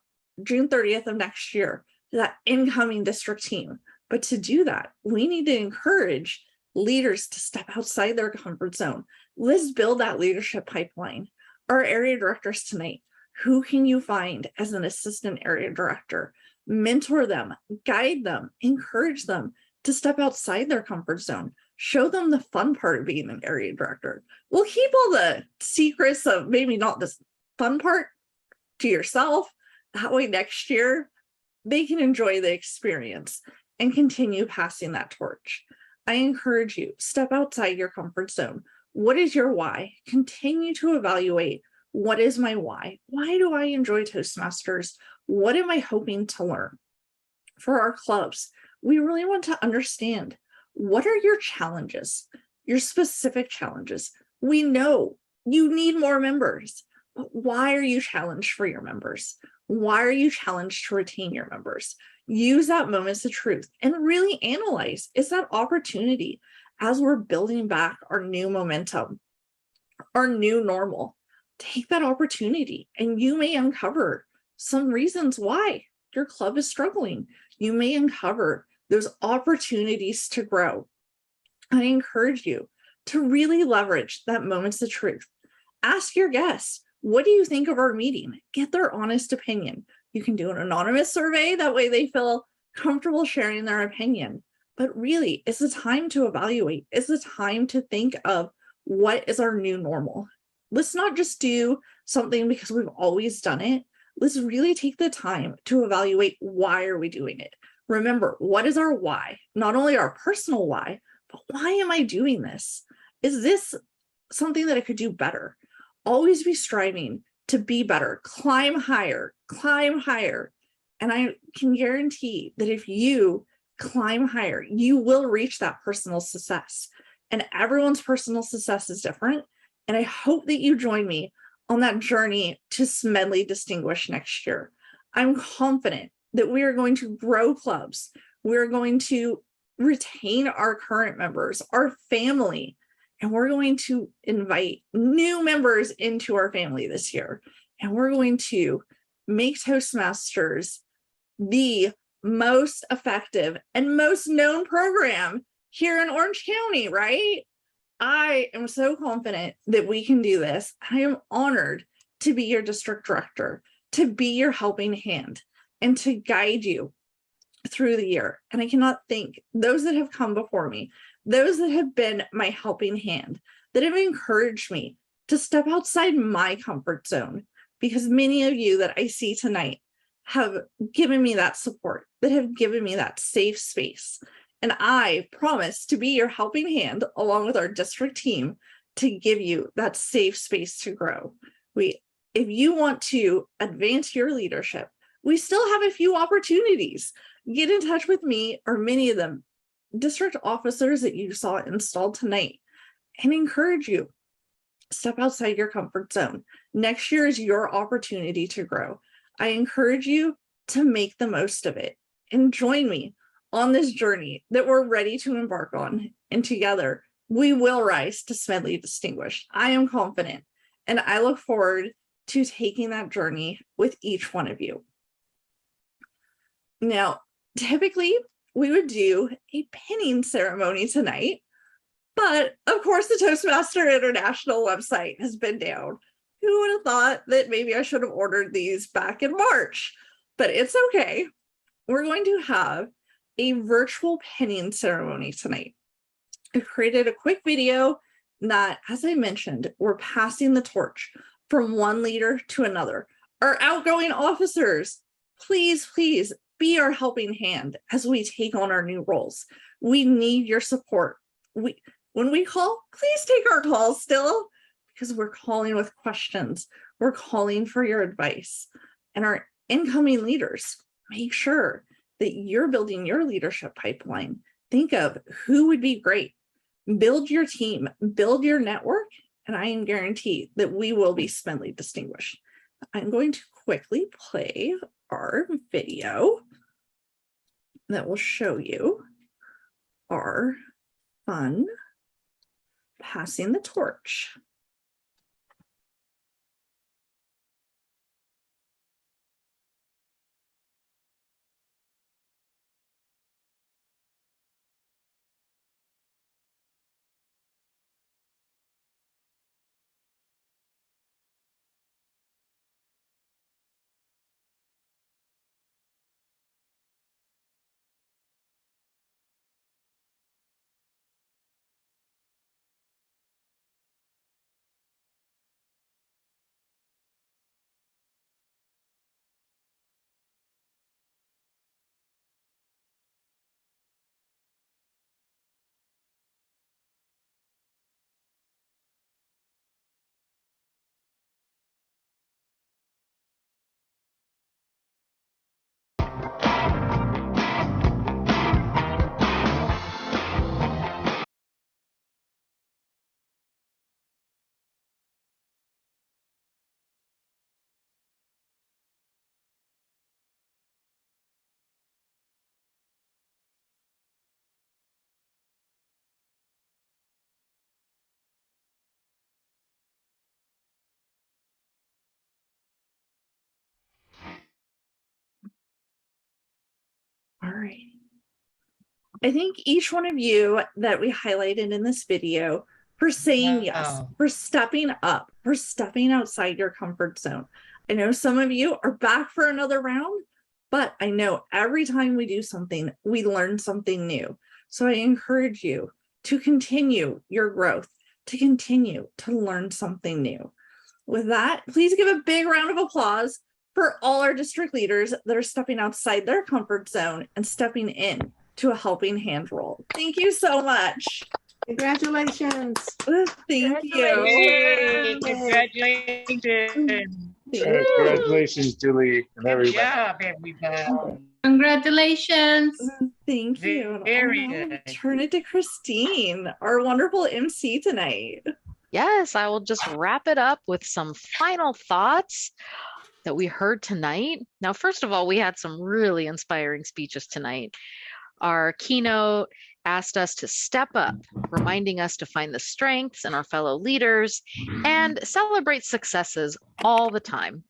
of next year to that incoming district team. But to do that, we need to encourage leaders to step outside their comfort zone. Let's build that leadership pipeline. Our area directors tonight, who can you find as an assistant area director? Mentor them, guide them, encourage them to step outside their comfort zone. Show them the fun part of being an area director. We'll keep all the secrets of maybe not this fun part to yourself. That way next year, they can enjoy the experience and continue passing that torch. I encourage you, step outside your comfort zone. What is your why? Continue to evaluate, what is my why? Why do I enjoy Toastmasters? What am I hoping to learn? For our clubs, we really want to understand, what are your challenges, your specific challenges? We know you need more members, but why are you challenged for your members? Why are you challenged to retain your members? Use that moments of truth and really analyze, is that opportunity as we're building back our new momentum, our new normal? Take that opportunity and you may uncover some reasons why your club is struggling. You may uncover those opportunities to grow. I encourage you to really leverage that moments of truth. Ask your guests, what do you think of our meeting? Get their honest opinion. You can do an anonymous survey, that way they feel comfortable sharing their opinion. But really, it's the time to evaluate. It's the time to think of, what is our new normal? Let's not just do something because we've always done it. Let's really take the time to evaluate, why are we doing it? Remember, what is our why? Not only our personal why, but why am I doing this? Is this something that I could do better? Always be striving to be better, climb higher, climb higher. And I can guarantee that if you climb higher, you will reach that personal success. And everyone's personal success is different. And I hope that you join me on that journey to Smedley Distinguished next year. I'm confident that we are going to grow clubs. We're going to retain our current members, our family, and we're going to invite new members into our family this year. And we're going to make Toastmasters the most effective and most known program here in Orange County, right? I am so confident that we can do this. I am honored to be your district director, to be your helping hand, and to guide you through the year. And I cannot thank those that have come before me, those that have been my helping hand, that have encouraged me to step outside my comfort zone, because many of you that I see tonight have given me that support, that have given me that safe space. And I promise to be your helping hand along with our district team to give you that safe space to grow. If you want to advance your leadership, we still have a few opportunities. Get in touch with me or many of them, district officers that you saw installed tonight, and encourage you, step outside your comfort zone. Next year is your opportunity to grow. I encourage you to make the most of it and join me on this journey that we're ready to embark on. And together, we will rise to Smedley Distinguished. I am confident, and I look forward to taking that journey with each one of you. Now, typically we would do a pinning ceremony tonight, but of course the Toastmaster International website has been down. Who would have thought that maybe I should have ordered these back in March? But it's okay. We're going to have a virtual pinning ceremony tonight. I created a quick video that, as I mentioned, we're passing the torch from one leader to another. Our outgoing officers, please, please be our helping hand as we take on our new roles. We need your support. When we call, please take our calls still, because we're calling with questions. We're calling for your advice. And our incoming leaders, make sure that you're building your leadership pipeline. Think of who would be great. Build your team, build your network, and I am guaranteed that we will be Smedley distinguished. I'm going to quickly play our video that will show you our fun passing the torch. All right. I think each one of you that we highlighted in this video for saying yes, for stepping up, for stepping outside your comfort zone. I know some of you are back for another round, but I know every time we do something, we learn something new. So I encourage you to continue your growth, to continue to learn something new. With that, please give a big round of applause for all our district leaders that are stepping outside their comfort zone and stepping in to a helping hand role. Thank you so much. Congratulations. Thank you. Congratulations. Congratulations, Julie, and Good everybody. job, everybody. Congratulations. Thank you. Very I'll good. turn it to Christine, our wonderful MC tonight. Yes, I will just wrap it up with some final thoughts that we heard tonight. Now, first of all, we had some really inspiring speeches tonight. Our keynote asked us to step up, reminding us to find the strengths in our fellow leaders and celebrate successes all the time.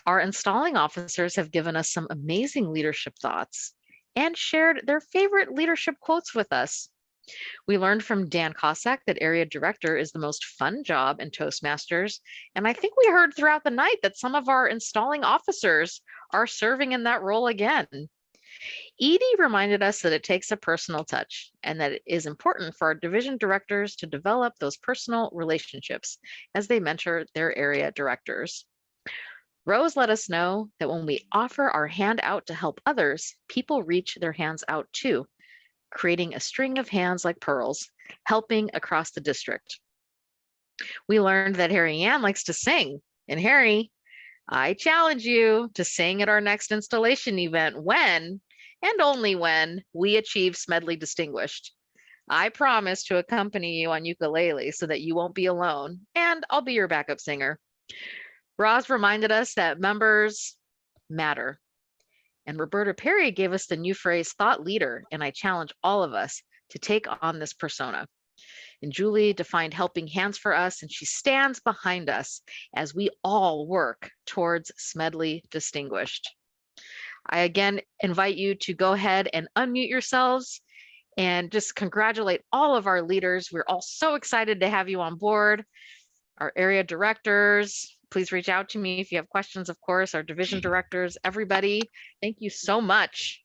Our installing officers have given us some amazing leadership thoughts and shared their favorite leadership quotes with us. We learned from Dan Cossack that area director is the most fun job in Toastmasters. And I think we heard throughout the night that some of our installing officers are serving in that role again. Edie reminded us that it takes a personal touch and that it is important for our division directors to develop those personal relationships as they mentor their area directors. Rose let us know that when we offer our hand out to help others, people reach their hands out too, creating a string of hands like pearls, helping across the district. We learned that Harry Ann likes to sing. And Harry, I challenge you to sing at our next installation event when, and only when, we achieve Smedley Distinguished. I promise to accompany you on ukulele so that you won't be alone, and I'll be your backup singer. Roz reminded us that members matter. And Roberta Perry gave us the new phrase, thought leader, and I challenge all of us to take on this persona. And Julie defined helping hands for us, and she stands behind us as we all work towards Smedley Distinguished. I again invite you to go ahead and unmute yourselves and just congratulate all of our leaders. We're all so excited to have you on board. Our area directors, please reach out to me if you have questions, of course, our division directors, everybody. Thank you so much